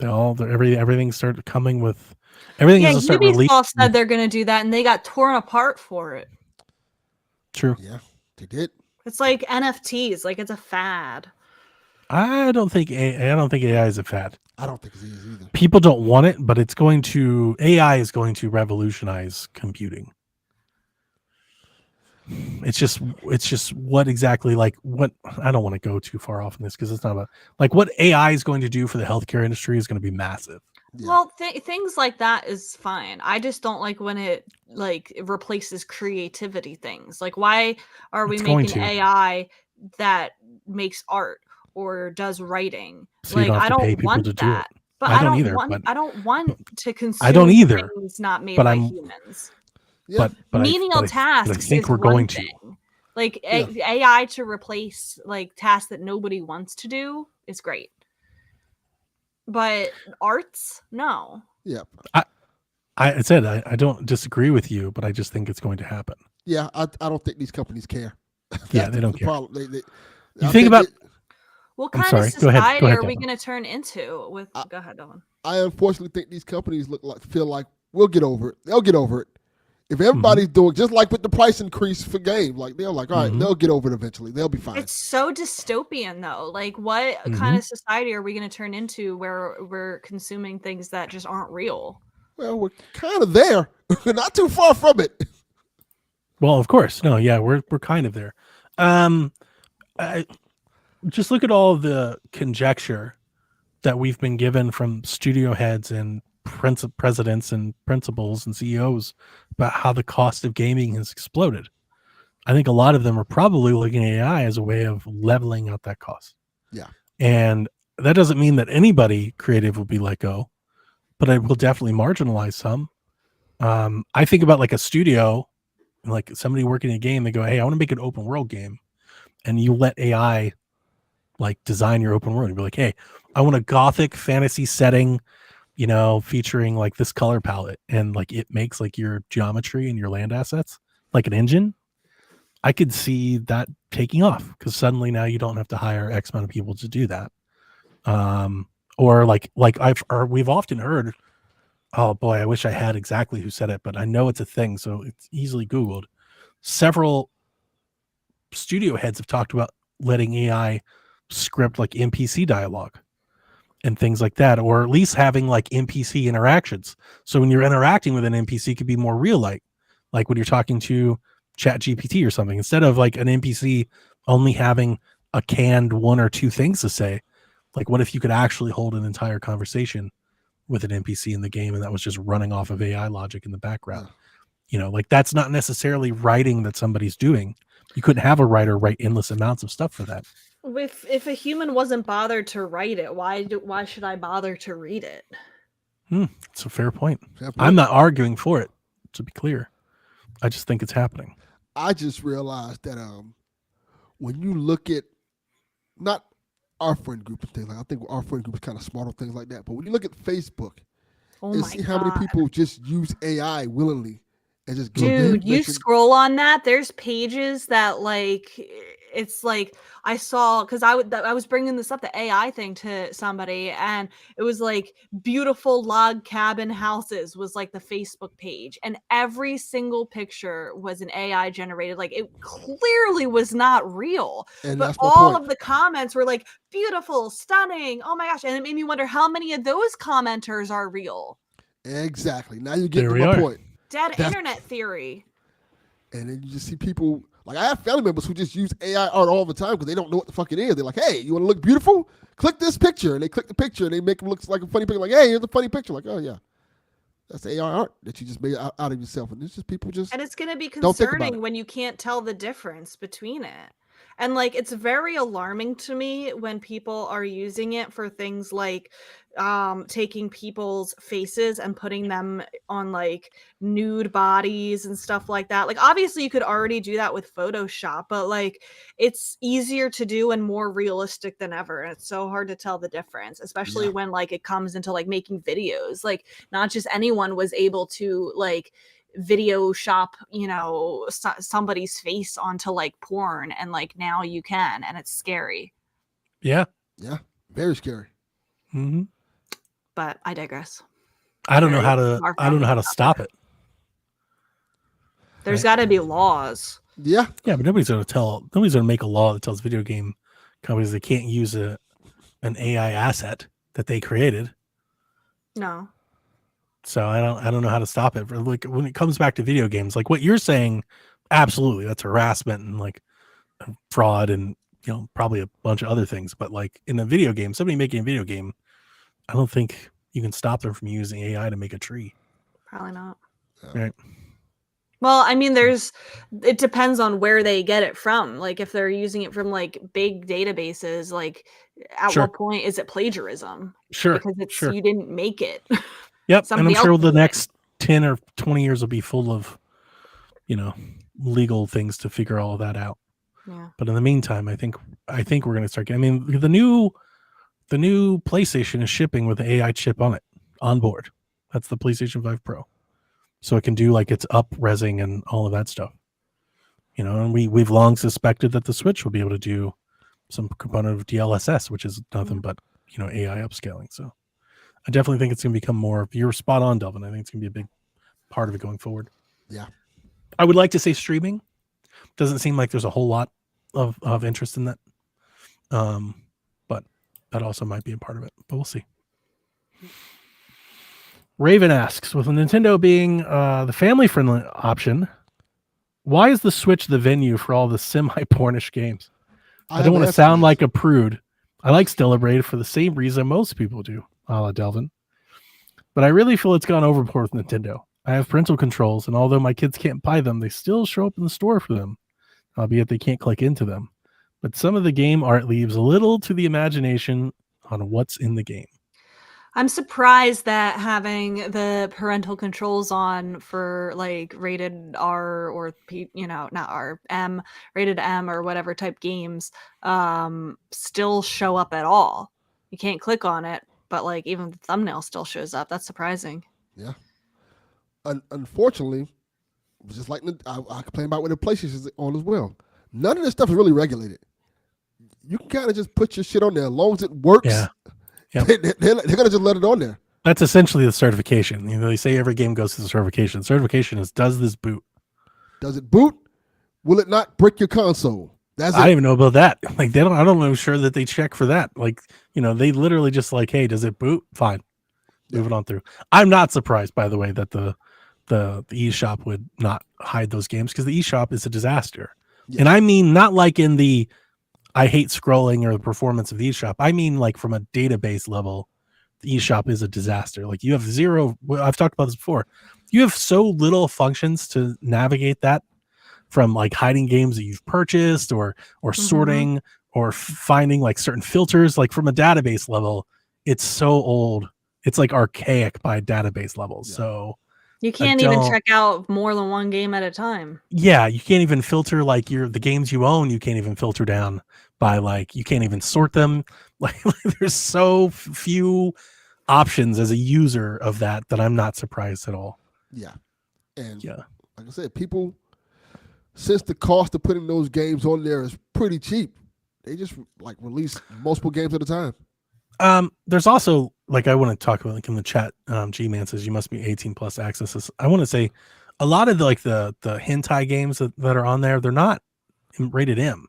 Everything started coming with everything. Yeah, is Ubisoft said they're going to do that, and they got torn apart for it. True. Yeah, they did. It's like NFTs, like it's a fad. I don't think AI is a fad. I don't think it is either. People don't want it, but AI is going to revolutionize computing. It's just what exactly, like what, I don't want to go too far off in this because it's not about like what AI is going to do for the healthcare industry is going to be massive. Yeah. Well, things like that is fine. I just don't like when it replaces creativity things. Like, why are we making AI that makes art? or does writing. So you don't I have to pay don't people want to do it. that. But I don't either, but I don't want to I don't consume either. things not made But by I'm humans. Yeah. but Menial I tasks think is we're one going to. thing. Like Yeah. AI to replace like tasks that nobody wants to do is great. But arts, no. Yeah. I said I don't disagree with you, but I just think it's going to happen. Yeah. I don't think these companies care. Yeah, they don't care. Problem. You think about What I'm kind sorry. of Go ahead. society Go ahead, are we Devin. going to turn into with go ahead, Dylan. I unfortunately think these companies feel like we'll get over it. They'll get over it. If Mm-hmm. everybody's doing just like with the price increase for game, like they're like, all right, Mhm. they'll get over it eventually. They'll be fine. It's so dystopian though. Like what Mm-hmm. kind of society are we going to turn into where we're consuming things that just aren't real? Well, we're kind of there. We're not too far from it. Well, of course. No, yeah, we're kind of there. I just look at all the conjecture that we've been given from studio heads and presidents and principals and CEOs about how the cost of gaming has exploded. I think a lot of them are probably looking at AI as a way of leveling out that cost. Yeah. And that doesn't mean that anybody creative will be let go, but it will definitely marginalize some. I think about like a studio, like somebody working in a game, they go, hey, I want to make an open world game. And you let AI like design your open world. You'd be like, hey, I want a gothic fantasy setting, you know, featuring like this color palette. And like it makes like your geometry and your land assets like an engine. I could see that taking off because suddenly now you don't have to hire X amount of people to do that. Or we've often heard, oh boy, I wish I had exactly who said it, but I know it's a thing, so it's easily Googled. Several studio heads have talked about letting AI script like NPC dialogue and things like that, or at least having like NPC interactions. So when you're interacting with an NPC, it could be more real, like when you're talking to Chat GPT or something, instead of like an NPC only having a canned one or two things to say. Like, what if you could actually hold an entire conversation with an NPC in the game and that was just running off of AI logic in the background? You know, like that's not necessarily writing that somebody's doing. You couldn't have a writer write endless amounts of stuff for that. If a human wasn't bothered to write it, why should I bother to read it? It's a fair point. Fair point. I'm not arguing for it, to be clear. I just think it's happening. I just realized that when you look at not our friend group and things, like I think our friend group is kind of smart on things like that. But when you look at Facebook and my see how many God. people just use AI willingly and just go Dude, you making- scroll on that, there's pages that like it's like I saw because I was bringing this up, the AI thing, to somebody, and it was like beautiful log cabin houses was like the Facebook page, and every single picture was an AI generated. Like it clearly was not real, and but that's my all point. of the comments were like beautiful, stunning. Oh my gosh, and it made me wonder how many of those commenters are real. Exactly. Now you get There to we my are. point. Dead That's- internet theory. And then you just see people, like I have family members who just use AI art all the time because they don't know what the fuck it is. They're like, hey, you want to look beautiful? Click this picture. And they click the picture and they make them look like a funny picture. Like, hey, here's a funny picture. Like, oh, yeah. That's AI art that you just made out of yourself. And it's just people just, And it's going to be Don't think about concerning it. when you can't tell the difference between it. And like it's very alarming to me when people are using it for things like taking people's faces and putting them on like nude bodies and stuff like that. Like obviously you could already do that with Photoshop, but like it's easier to do and more realistic than ever. And it's so hard to tell the difference, especially Yeah. when like it comes into like making videos. Like not just anyone was able to like video shop, you know, somebody's face onto like porn, and like now you can, and it's scary. Yeah. yeah, very scary. Mm-hmm. But I digress. I don't know Very how to. far I don't know from how to it. stop it. There's Right. got to be laws. Yeah. Yeah, but nobody's going to make a law that tells video game companies they can't use an AI asset that they created. No. So I don't know how to stop it. Like when it comes back to video games, like what you're saying, absolutely, that's harassment and like fraud and probably a bunch of other things. But like in a video game, somebody making a video game, I don't think you can stop them from using AI to make a tree. Probably not. Right. Well, I mean, it depends on where they get it from. Like, if they're using it from like big databases, like at Sure, what point is it plagiarism? sure, Because sure. you didn't make it. Yep, and I'm Somebody else sure the did it. next 10 or 20 years will be full of, legal things to figure all of that out. Yeah. But in the meantime, I think we're going to start. I mean, the new PlayStation is shipping with the AI chip on it on board. That's the PlayStation 5 Pro, so it can do like its up resing and all of that stuff. And we've long suspected that the Switch will be able to do some component of DLSS, which is nothing but AI upscaling. So I definitely think it's going to become more. You're spot on, Delvin. I think it's going to be a big part of it going forward. Yeah. I would like to say streaming. Doesn't seem like there's a whole lot of interest in that. But that also might be a part of it. But we'll see. Raven asks, with Nintendo being the family-friendly option, why is the Switch the venue for all the semi-pornish games? I don't want to sound like a prude. I like Stellar Blade for the same reason most people do, a la Delvin. But I really feel it's gone overboard with Nintendo. I have parental controls, and although my kids can't buy them, they still show up in the store for them, albeit they can't click into them. But some of the game art leaves a little to the imagination on what's in the game. I'm surprised that having the parental controls on for like rated R or not R, M, rated M or whatever type games still show up at all. You can't click on it, but like even the thumbnail still shows up. That's surprising. Yeah. Unfortunately, just like I complain about with the PlayStation is on as well. None of this stuff is really regulated. You can kind of just put your shit on there as long as it works. Yeah. Yep. They're gonna just let it on there. That's essentially the certification. They say every game goes through the certification. Certification is, does this boot? Does it boot? Will it not break your console? That's it. I don't even know about that. Like I don't know sure that they check for that. Like, they literally just like, hey, does it boot? Fine. Move it on through. I'm not surprised, by the way, that the eShop would not hide those games, because the eShop is a disaster. Yeah. And I mean, not like in the I hate scrolling or the performance of the eShop. I mean, like from a database level, the eShop is a disaster. Like you have zero. I've talked about this before. You have so little functions to navigate that, from like hiding games that you've purchased or sorting or finding like certain filters. Like from a database level, it's so old. It's like archaic by database levels. Yeah. So you can't even check out more than one game at a time. Yeah, you can't even filter like the games you own. You can't even filter down by like, you can't even sort them. Like there's so few options as a user of that I'm not surprised at all. Yeah, and like I said, people, since the cost of putting those games on there is pretty cheap, they just like release multiple games at a time. There's also, like, I want to talk about, like, in the chat, G-Man says you must be 18 plus access. I want to say a lot of the hentai games that are on there, they're not rated M.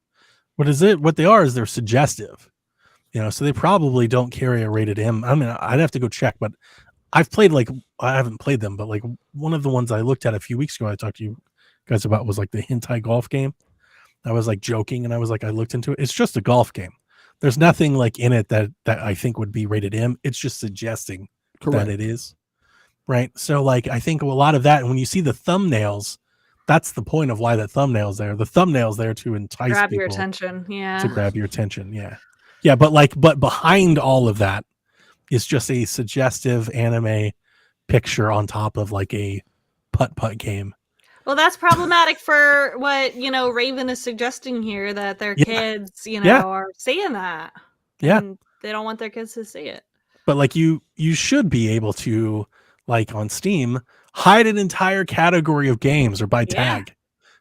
What they are is they're suggestive, so they probably don't carry a rated M. I mean, I'd have to go check, but I've played, like, I haven't played them, but like one of the ones I looked at a few weeks ago, I talked to you guys about, was like the hentai golf game. I was like joking, and I was like, I looked into it. It's just a golf game. There's nothing like in it that I think would be rated M. It's just suggesting that it is, right? So like, I think a lot of that, and when you see the thumbnails, that's the point of why that thumbnail's there. The thumbnail's there to entice grab people your attention. Yeah. To grab your attention. Yeah. Yeah. But behind all of that is just a suggestive anime picture on top of like a putt game. Well, that's problematic for what, Raven is suggesting here, that their kids, are saying that. Yeah. And they don't want their kids to see it. But like you should be able to, like on Steam, hide an entire category of games or by tag.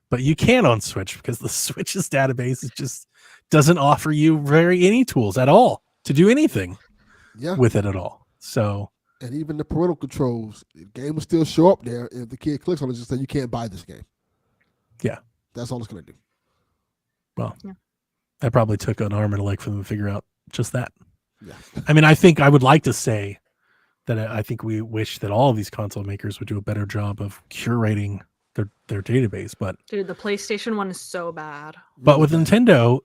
But you can't on Switch, because the Switch's database just doesn't offer you any tools at all to do anything with it at all. So, and even the parental controls, the game will still show up there if the kid clicks on it, just say you can't buy this game. Yeah. That's all it's going to do. Well, that probably took an arm and a leg for them to figure out just that. Yeah. I mean, I would like to say that I think we wish that all of these console makers would do a better job of curating their database. But dude, the PlayStation one is so bad. But with Nintendo,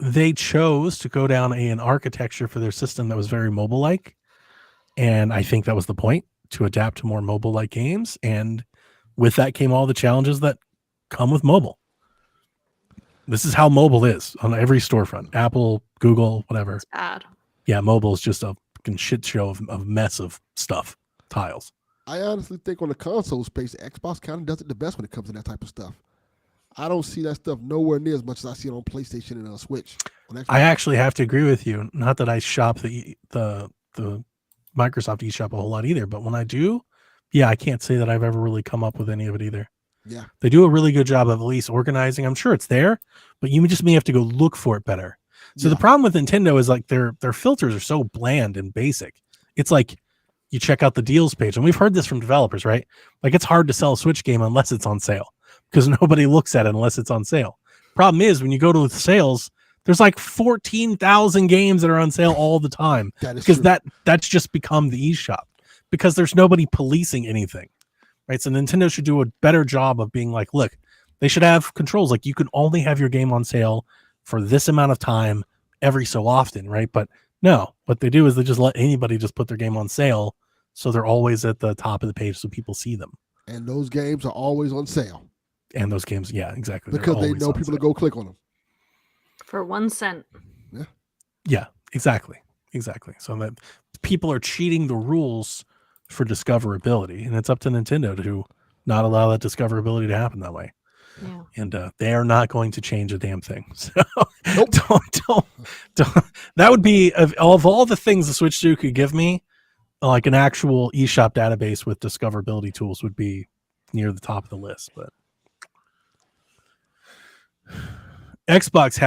they chose to go down an architecture for their system that was very mobile-like. And I think that was the point, to adapt to more mobile-like games. And with that came all the challenges that come with mobile. This is how mobile is on every storefront. Apple, Google, whatever. It's bad. Yeah, mobile is just a fucking shit show of mess of stuff. Tiles. I honestly think on the console space, Xbox kind of does it the best when it comes to that type of stuff. I don't see that stuff nowhere near as much as I see it on PlayStation and Switch. On Xbox. I actually have to agree with you. Not that I shop the Microsoft eShop a whole lot either, but when I do, yeah, I can't say that I've ever really come up with any of it either. Yeah. They do a really good job of at least organizing. I'm sure it's there, but you just may have to go look for it better. So the problem with Nintendo is like their filters are so bland and basic. It's like you check out the deals page, and we've heard this from developers, right? Like it's hard to sell a Switch game unless it's on sale because nobody looks at it unless it's on sale. Problem is when you go to the sales, there's like 14,000 games that are on sale all the time because that's just become the eShop because there's nobody policing anything, right? So Nintendo should do a better job of being like, look, they should have controls. Like you can only have your game on sale for this amount of time every so often, right? But no, what they do is they just let anybody just put their game on sale. So they're always at the top of the page so people see them. And those games are always on sale. And those games, yeah, exactly. Because they know people to go click on them. For 1 cent. Yeah, exactly. So that people are cheating the rules for discoverability, and it's up to Nintendo to not allow that discoverability to happen that way. Yeah. And they are not going to change a damn thing. So Nope. don't. That would be of all the things the Switch 2 could give me, like an actual eShop database with discoverability tools would be near the top of the list. But Xbox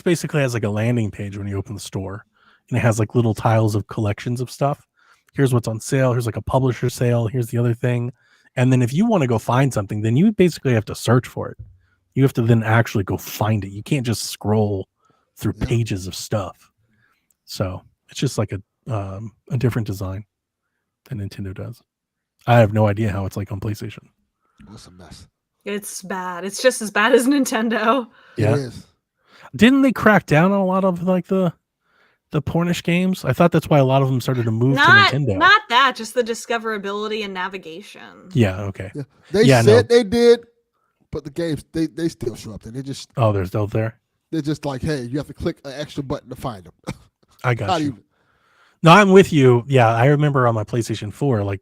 basically has like a landing page when you open the store, and it has like little tiles of collections of stuff. Here's what's on sale. Here's like a publisher sale. Here's the other thing. And then if you want to go find something, then you basically have to search for it. You have to then actually go find it. You can't just scroll through pages of stuff. So it's just like a different design than Nintendo does. I have no idea how it's like on PlayStation. What's a mess? It's bad. It's just as bad as Nintendo. Yeah. It is. Didn't they crack down on a lot of like the Pornish games? I thought that's why a lot of them started to move to Nintendo. Not that, just the discoverability and navigation. Yeah, okay. Yeah. They said they did, but the games they still show up there. They're still there. They're just like, hey, you have to click an extra button to find them. I got you. No, I'm with you. Yeah, I remember on my PlayStation 4, like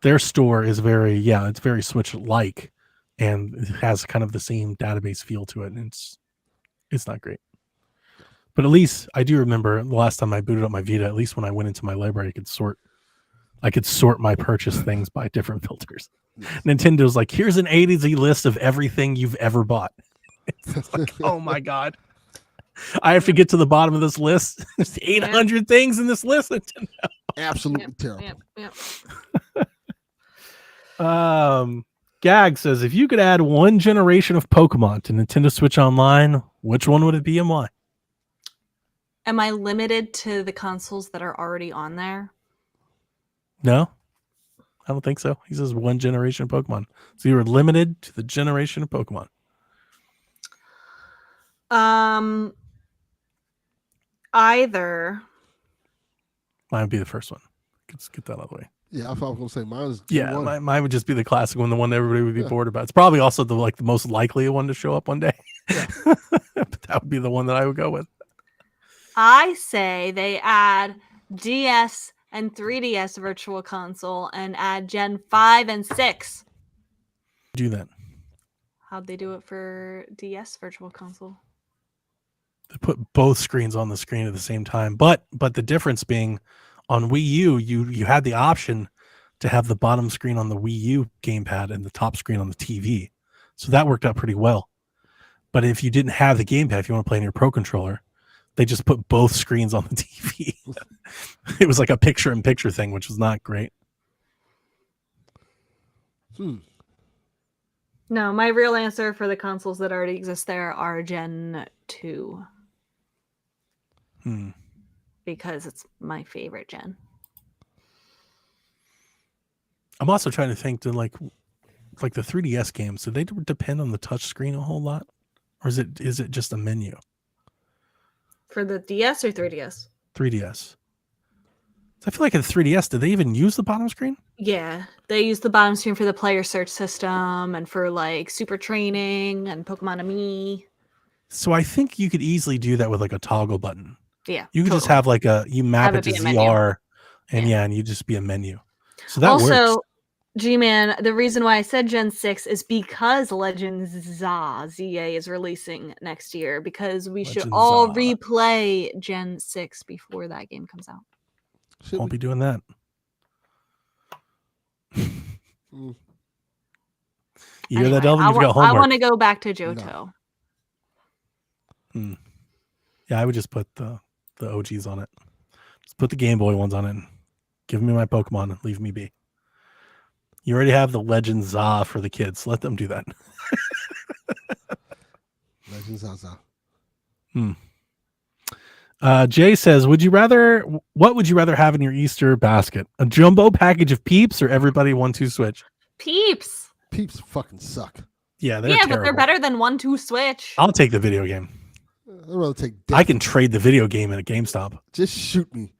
their store is it's very Switch-like, and it has kind of the same database feel to it, and it's not great. But at least I do remember the last time I booted up my Vita, at least when I went into my library, I could sort my purchase things by different filters. Nintendo's like, here's an A to Z list of everything you've ever bought. It's like, oh my God. I have to get to the bottom of this list. There's 800 things in this list. Absolutely terrible. Gag says, if you could add one generation of Pokemon to Nintendo Switch Online, which one would it be and why? Am I limited to the consoles that are already on there? No, I don't think so. He says one generation of Pokemon. So you were limited to the generation of Pokemon. Either. Mine would be the first one. Let's get that out of the way. Yeah, I thought I was going to say mine is mine would just be the classic one, the one everybody would be bored about. It's probably also the most likely one to show up one day. Yeah. But that would be the one that I would go with. I say they add DS and 3DS Virtual Console and add Gen 5 and 6. Do that. How'd they do it for DS Virtual Console? They put both screens on the screen at the same time. But the difference being on Wii U, you had the option to have the bottom screen on the Wii U gamepad and the top screen on the TV. So that worked out pretty well. But if you didn't have the gamepad, if you want to play on your Pro Controller, they just put both screens on the TV. It was like a picture-in-picture thing, which was not great. No, my real answer for the consoles that already exist there are Gen 2. Because it's my favorite gen. I'm also trying to think, like the 3DS games, do they depend on the touch screen a whole lot? Or is it just a menu? For the DS or 3DS? 3DS. So I feel like in 3DS, did they even use the bottom screen? Yeah, they use the bottom screen for the player search system and for like super training and Pokemon Me. So I think you could easily do that with like a toggle button. Yeah, You could just totally. have like you map Have it it to be a menu. ZR, and Yeah. and you just be a menu. So that Also, works. G-Man, the reason why I said Gen 6 is because Legends ZA is releasing next year, because we should Legends all ZA. replay Gen 6 before that game comes out. Should I'll we? be doing that. Mm. You hear that, Anyway, Delvin? You've got I homework. want to go back to Johto. Yeah, I would just put the OGs on it. Just put the Game Boy ones on it. And give me my Pokemon and leave me be. You already have the Legend ZA for the kids. Let them do that. Legends Zaza. Jay says, what would you rather have in your Easter basket? A jumbo package of Peeps or everybody 1-2 Switch? Peeps. Peeps fucking suck. Yeah, they're Yeah, terrible. but they're better than 1-2 Switch. I'll take the video game. I'd rather take death. I can trade the video game at a GameStop. Just shoot me.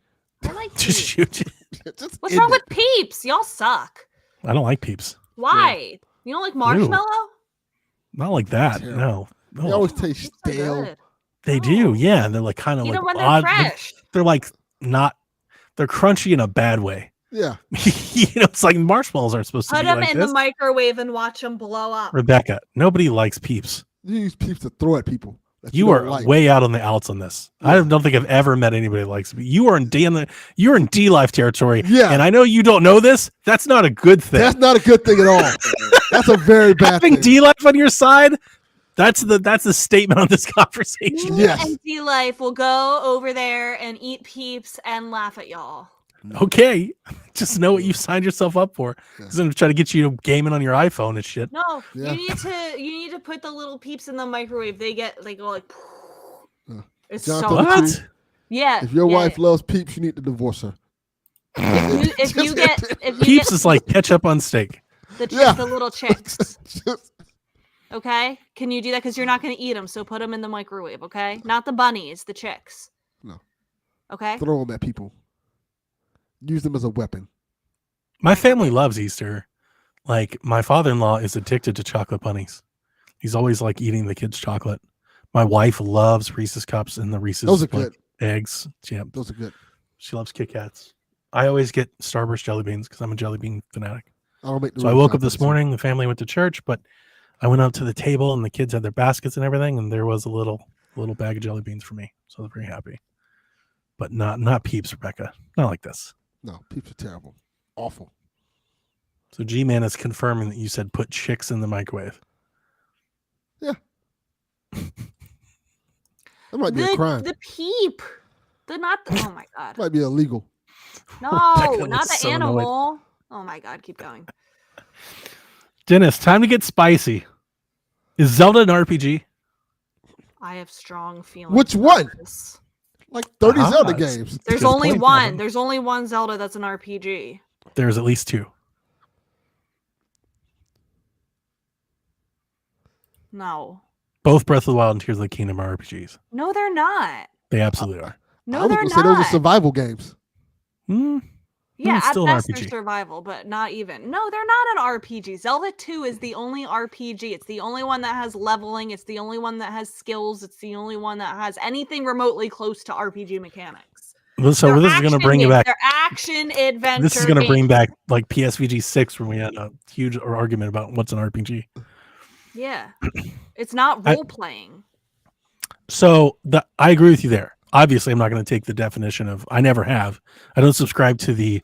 I like Just Peeps. shoot you. Just What's end wrong it. with Peeps? Y'all suck. I don't like Peeps. Why? You don't like Marshmallow? Not like that. Terrible. No. They No. always taste Peeps are stale. good. They No. do. Yeah. And they're like kind of Eat like them when they're odd. fresh. They're like they're crunchy in a bad way. Yeah. It's like marshmallows aren't supposed to Put be them like in this. the microwave and watch them blow up. Rebecca, nobody likes Peeps. You use Peeps to throw at people. that You don't are like. way out on the outs on this. I Yeah. don't think I've ever met anybody that likes me. You are in D life territory. Yeah. And I know you don't know this. That's not a good thing. That's not a good thing at all. That's a very bad Having thing. D life on your side, that's the statement on this conversation. Me Yes. and D-Life will go over there and eat Peeps and laugh at y'all. Okay. Just know what you signed yourself up for. Yeah. He's gonna try to get you gaming on your iPhone and shit. No, Yeah. you need to put the little Peeps in the microwave. They go like. Yeah. It's Jonathan, so What? hot. What? Yeah. If your yeah. wife loves Peeps, you need to divorce her. if you get Peeps is like ketchup on steak. the little chicks. Just- Okay, can you do that? Because you're not going to eat them, so put them in the microwave. Okay, not the bunnies, the chicks. No. Okay. throw them at people. Use them as a weapon. My family loves Easter. Like my father-in-law is addicted to chocolate bunnies. He's always like eating the kids' chocolate. My wife loves Reese's Cups and the Reese's Those are like, good. eggs. Yeah, Those are good. she loves Kit Kats. I always get Starburst jelly beans because I'm a jelly bean fanatic. I don't make the So I rules woke out up this there, so- morning. The family went to church, but I went up to the table and the kids had their baskets and everything, and there was a little bag of jelly beans for me. So I was very happy. But not Peeps, Rebecca. Not like this. No, Peeps are terrible. Awful. So G-Man is confirming that you said put chicks in the microwave. That might be a crime. The peep. Oh my god. Might be illegal. No, Rebecca not was the so annoyed. animal. Oh my god, keep going. Dennis, time to get spicy. Is Zelda an RPG? I have strong feelings. Which about one? this. Like 30 Ah, Zelda it's- games. There's Good only point, one. Kevin. There's only one Zelda that's an RPG. There's at least two. No. Both Breath of the Wild and Tears of the Kingdom are RPGs. No, they're not. They absolutely are. I No, was they're gonna say those are not. survival games. Hmm. Yeah, it's at still an best they're RPG. survival, but not even. No, they're not an RPG. Zelda 2 is the only RPG. It's the only one that has leveling. It's the only one that has skills. It's the only one that has anything remotely close to RPG mechanics. So They're this is going to action bring you games. back. They're action adventure. This is going to bring games. back like PSVG 6 when we had a huge argument about what's an RPG. Yeah, it's not I- role playing. So I agree with you there. Obviously, I'm not going to take the definition of. I never have. I don't subscribe to the.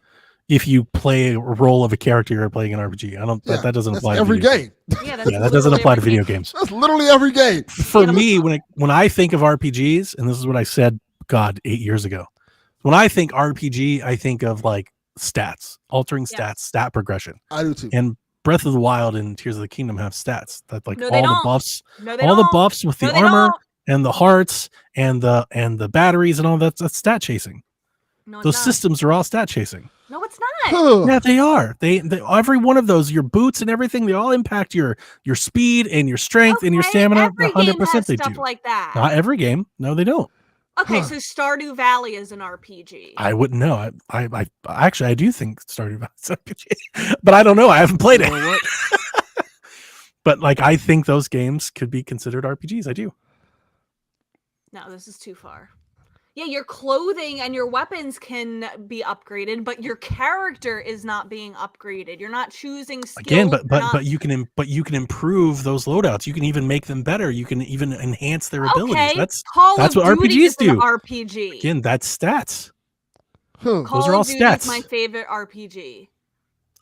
If you play a role of a character, you're playing an RPG. I don't. Yeah, that doesn't that's apply to every video game. Yeah, that's Yeah, that doesn't literally apply to every video game. games. That's literally every game. For Yeah. me, when I think of RPGs, and this is what I said, God, 8 years ago. When I think RPG, I think of like stats, altering Yes. stats, stat progression. I do too. And Breath of the Wild and Tears of the Kingdom have stats that like No, they all the don't. buffs, No, they all don't. the buffs with the No, they armor don't. and the hearts and the batteries and all that's stat chasing. No, it's Those not. systems are all stat chasing. No, it's not. Huh. Yeah, they are. They every one of those, your boots and everything, they all impact your speed and your strength and your Okay, stamina. Every game 100% has they stuff do. like that. Not every game. No, they don't. Okay, so Stardew Valley is an RPG. I wouldn't know. I actually I do think Stardew Valley is RPG, but I don't know. I haven't played You it. know what? But like, I think those games could be considered RPGs. I do. No, this is too far. Yeah, your clothing and your weapons can be upgraded, but your character is not being upgraded. You're not choosing skills. Again, you're not- but you can improve those loadouts. You can even make them better. You can even enhance their abilities. Okay, That's Call that's of what Duty RPGs is an do. RPG. Again, that's stats. Huh. Call those are all of Duty stats. is my favorite RPG.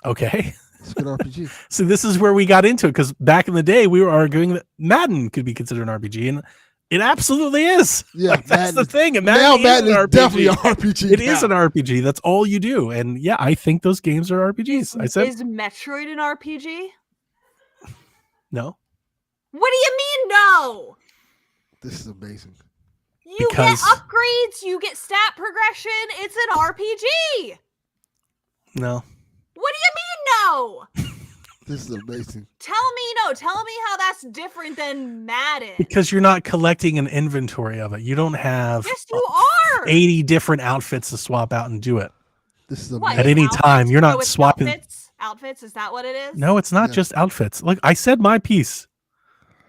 Okay. It's a good RPG. So this is where we got into it, because back in the day we were arguing that Madden could be considered an RPG, and it absolutely is. Yeah, Like, that's the Madden- thing. And Now Madden Madden is is an definitely an RPG. RPG. It is now. an RPG. That's all you do. And yeah, I think those games are RPGs. I said Is Metroid an RPG? no. What do you mean no? This is amazing. You Because- get upgrades, you get stat progression. It's an RPG. No. What do you mean no? This is amazing. Tell me no. Tell me how that's different than Madden. Because you're not collecting an inventory of it. You don't have Yes, you are. 80 different outfits to swap out and do it. This is What, At amazing. any outfits? time, you're not So it's swapping- Outfits? Outfits? Is that what it is? No, it's not Yeah. just outfits. Look, I said my piece.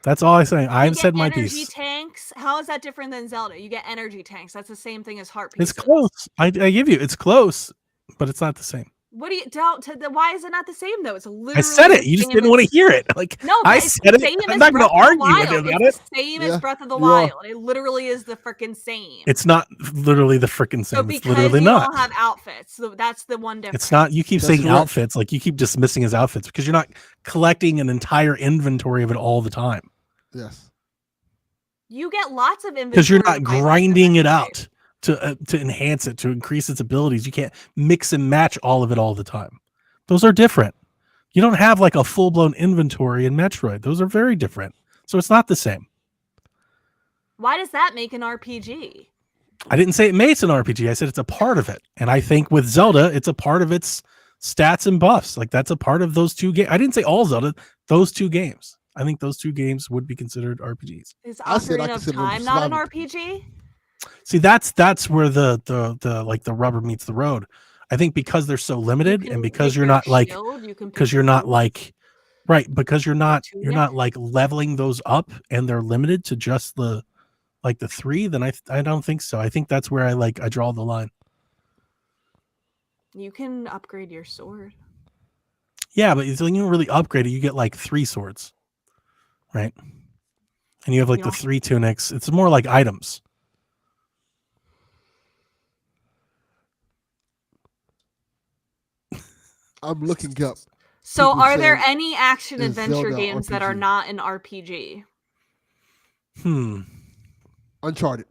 That's all I'm saying. You I've get said my energy piece. tanks. How is that different than Zelda? You get energy tanks. That's the same thing as heart It's pieces. close. I give you, it's close, but it's not the same. What do you don't? Why is it not the same though? It's literally. I said it. the You just same didn't as- want to hear it. Like, No, but I it's said the it. same I'm as not going to Breath of the argue Wild. with you about It's it. the same Yeah, as Breath of the you are. Wild. It literally is the freaking same. It's not literally the freaking So same. It's because literally you not. don't have outfits, so that's the one difference. It's not. You keep That's saying correct. outfits, like you keep dismissing his outfits because you're not collecting an entire inventory of it all the time. Yes. You get lots of inventory Because you're not items grinding it eventually. out to enhance it, to increase its abilities. You can't mix and match all of it all the time. Those are different. You don't have like a full blown inventory in Metroid. Those are very different. So it's not the same. Why does that make an RPG? I didn't say it makes an RPG. I said it's a part of it. And I think with Zelda, it's a part of its stats and buffs. Like that's a part of those two games. I didn't say all Zelda, those two games. I think those two games would be considered RPGs. Is I said I Ocarina of consider them Time not an survival. RPG? See, that's where the like the rubber meets the road. I think because they're so limited You and can because pick you're your not like shield, you can because pick you're your not boots. like right because you're not tunic. like leveling those up and they're limited to just the like the three, then I don't think so. I think that's where I draw the line. You can upgrade your sword. Yeah, but when you really upgrade it, you get like 3 swords, right? And you have like You the don't- 3 tunics. It's more like items. I'm looking up. So, People are there say, any action "Is adventure Zelda games that are RPG?" not an RPG? Uncharted.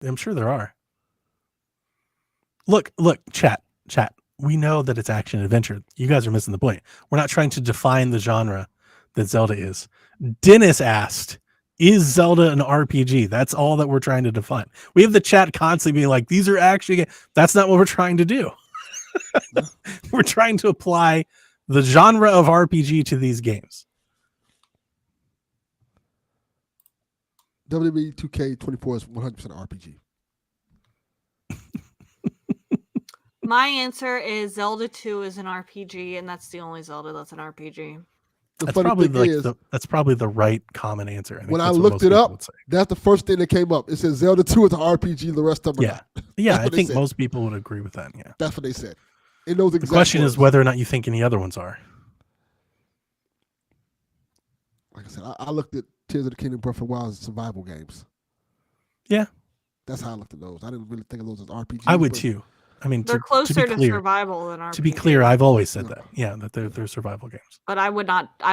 I'm sure there are. Look, chat. We know that it's action adventure. You guys are missing the point. We're not trying to define the genre that Zelda is. Dennis asked, is Zelda an RPG? That's all that we're trying to define. We have the chat constantly being like, these are actually, that's not what we're trying to do. We're trying to apply the genre of RPG to these games. WWE 2K24 is 100% RPG. My answer is Zelda 2 is an RPG, and that's the only Zelda that's an RPG. The That's funny probably thing is, that's probably the right common answer. think when I that's what looked most it people up, would say. that's the first thing that came up. It says Zelda 2 is an RPG. The rest of them are Yeah. not. Yeah, That's I what they think said. most people would agree with that. Yeah. That's what they said. In those The exact question is words. whether or not you think any other ones are. Like I said, I looked at Tears of the Kingdom, Breath of the Wild as survival games. Yeah. That's how I looked at those. I didn't really think of those as RPGs. I would but too. I mean, They're to closer be to clear, survival than RPG. to be clear, I've always said that. Yeah, that they're survival games. But I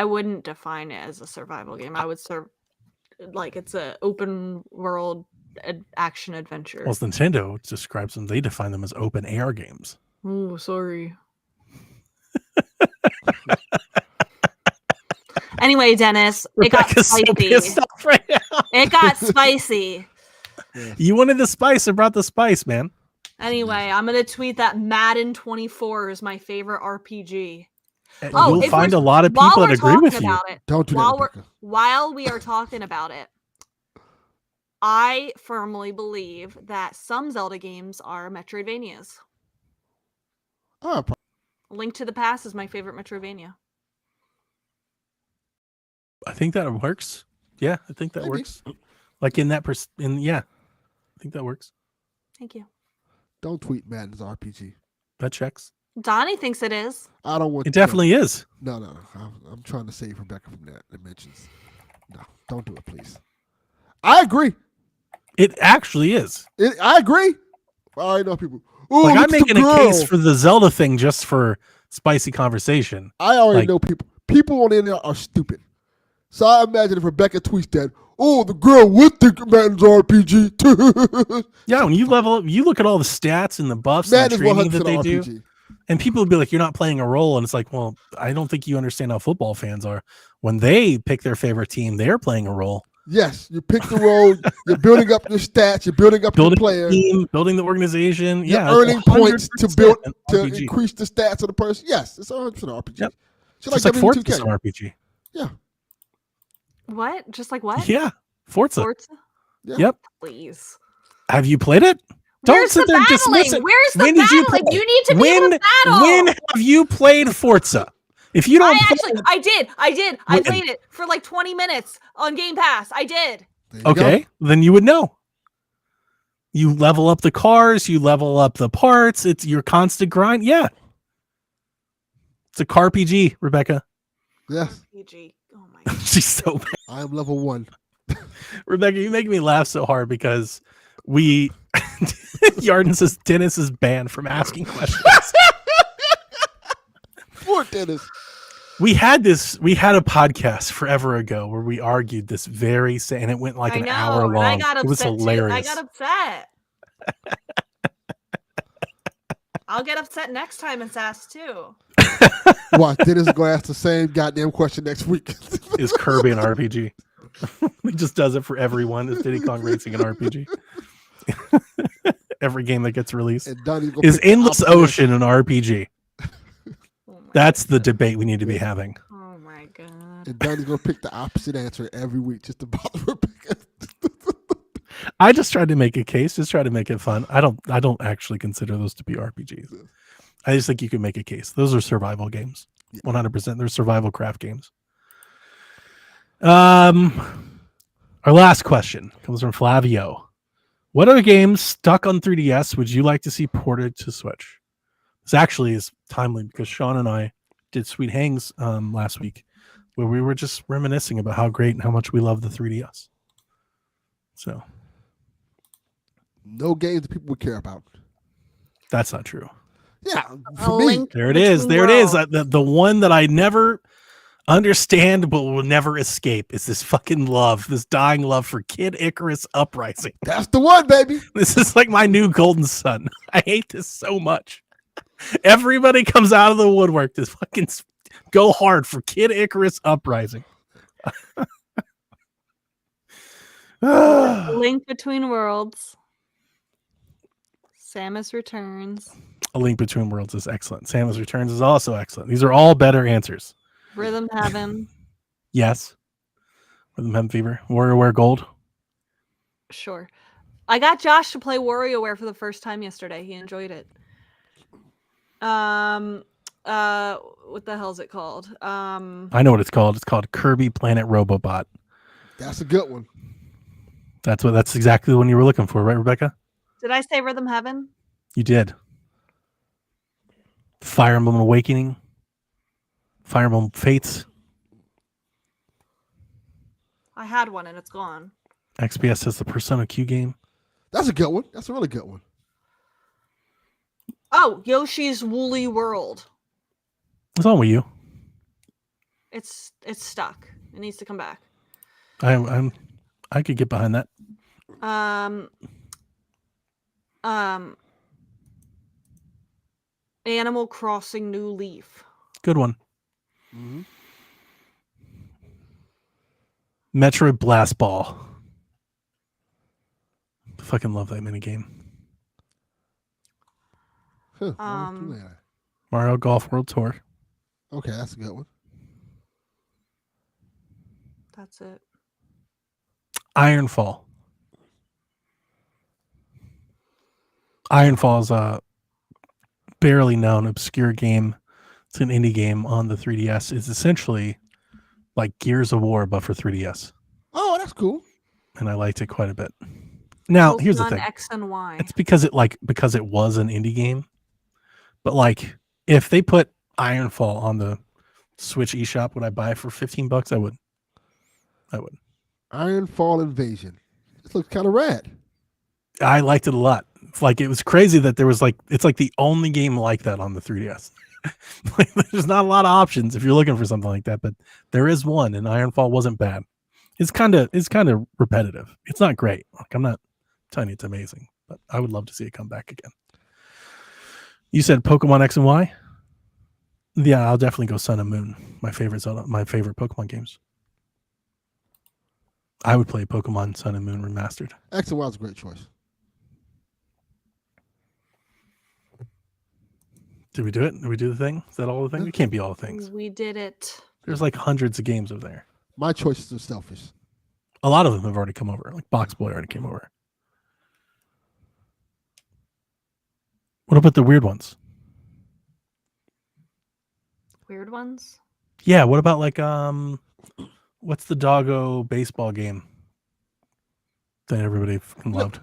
wouldn't define it as a survival game. I would like it's a open world action adventure. Well, as Nintendo describes them, they define them as open air games. Oh, sorry. Anyway, Dennis, it got Rebecca's so spicy. pissed off right now. It got spicy. You wanted the spice, I brought the spice, man. Anyway, I'm gonna tweet that Madden 24 is my favorite RPG. Oh, You'll if find we're- a lot of While people we're that agree talking with you. about it, Don't do that, Rebecca. while we are talking about it, I firmly believe that some Zelda games are Metroidvanias. Oh, Link to the Past is my favorite Metroidvania. I think that works. Yeah, I think that Maybe. works. Like in that yeah, I think that works. Thank you. don't tweet Madden's RPG. That checks. Donnie thinks it is. I don't want. It definitely is. No. I'm trying to save Rebecca from that dimensions. No, don't do it, please. I agree. It actually is. I agree. I already know people. Oh, Like look I'm at the making a girl. case for the Zelda thing just for spicy conversation. I already like- know people. People on the internet are stupid. So I imagine if Rebecca tweets that, oh, the girl would think Madden's RPG. Yeah, when you level up, you look at all the stats and the buffs Madden and is the training 100% that they RPG. do, and people would be like, "You're not playing a role," and it's like, well, I don't think you understand how football fans are. When they pick their favorite team, they're playing a role, Yes, you pick the role. You're building up your stats. You're building up your building player. the team, building the organization. You're Yeah, earning it's points to 100% build an to RPG. increase the stats of the person. Yes, it's 100% RPG. Yep. Just Just like like Forza WWE is an 2K. RPG. Yeah, What? Just like what? Yeah, Forza. Forza? yeah. Yep. Please. Have you played it? Don't Where's sit the there and battling? dismiss it. Where's the When did you battling? play? You need to be able to battle. When have you played Forza? If you don't, I did. I When? played it for like 20 minutes on Game Pass. I did. There you go. okay, then you would know. You level up the cars, you level up the parts. It's your constant grind. Yeah, it's a car RPG, Rebecca. Yes, PG. Oh my god. She's so bad. I am level 1. Rebecca, you make me laugh so hard because we Yarden says Dennis is banned from asking questions. Poor Dennis. We had a podcast forever ago where we argued this and it went like an hour and long. I got It was upset too. hilarious. I got upset. I'll get upset next time it's asked too. Watch, Dennis is going to ask the same goddamn question next week. Is Kirby an RPG? He just does it for everyone. Is Diddy Kong Racing an RPG? Every game that gets released. And Donnie's gonna Is pick the Endless opposite Ocean an RPG? Oh my That's the God. debate we need to be having. Oh my god. answer. And Donnie's going to pick the opposite answer every week just to bother Rebecca. I just tried to make a case, just try to make it fun. I don't actually consider those to be RPGs. I just think you can make a case. Those are survival games. Yeah. 100%. They're survival craft games. Our last question comes from Flavio. What other games stuck on 3DS would you like to see ported to Switch? This actually is timely because Sean and I did Sweet Hangs last week where we were just reminiscing about how great and how much we love the 3DS. So No games that people would care about. that's not true. Yeah, A for me. link There it is. between There it is. worlds. The one that I never understand but will never escape is this fucking love, this dying love for Kid Icarus Uprising. That's the one, baby. This is like my new golden son. I hate this so much. Everybody comes out of the woodwork to fucking go hard for Kid Icarus Uprising. A Link Between Worlds. Samus Returns. Link Between Worlds is excellent. Samus Returns is also excellent. These are all better answers. Rhythm Heaven. Yes. Rhythm Heaven Fever. WarioWare Gold. Sure. I got Josh to play WarioWare for the first time yesterday. He enjoyed it. What the hell is it called? I know what it's called. It's called Kirby Planet Robobot. That's a good one. That's exactly the one you were looking for, right, Rebecca? Did I say Rhythm Heaven? You did. Fire Emblem Awakening. Fire Emblem Fates. I had one and it's gone. XPS has the Persona Q game. That's a good one. That's a really good one. Oh, Yoshi's Woolly World. It's on Wii U. It's stuck. It needs to come back. I could get behind that. Animal Crossing New Leaf. Good one. Mm-hmm. Metroid Blast Ball. Fucking love that minigame. Huh, Um, Mario Golf World Tour. Okay, that's a good one. That's it. Ironfall. Ironfall is a barely known, obscure game. It's an indie game on the 3DS. It's essentially like Gears of War, but for 3DS. Oh, that's cool. And I liked it quite a bit. Now, here's the Pokemon thing. X and Y. It's because it was an indie game. But like, if they put Ironfall on the Switch eShop, would I buy it for $15? I would. Ironfall Invasion. This looks kind of rad. I liked it a lot. It's like, it was crazy that there was like, it's like the only game like that on the 3DS. Like, there's not a lot of options if you're looking for something like that, but there is one, and Ironfall wasn't bad. It's kind of repetitive. It's not great. Like, I'm not telling you it's amazing, but I would love to see it come back again. You said Pokemon X and Y? Yeah, I'll definitely go Sun and Moon. My favorite Pokemon games. I would play Pokemon Sun and Moon Remastered. X and Y is a great choice. Did we do it? Did we do the thing? Is that all the things? It can't be all the things. We did it. There's like hundreds of games over there. My choices are selfish. A lot of them have already come over. Like Box Boy already came over. What about the weird ones? Weird ones. Yeah, what about like what's the doggo baseball game that everybody fucking loved?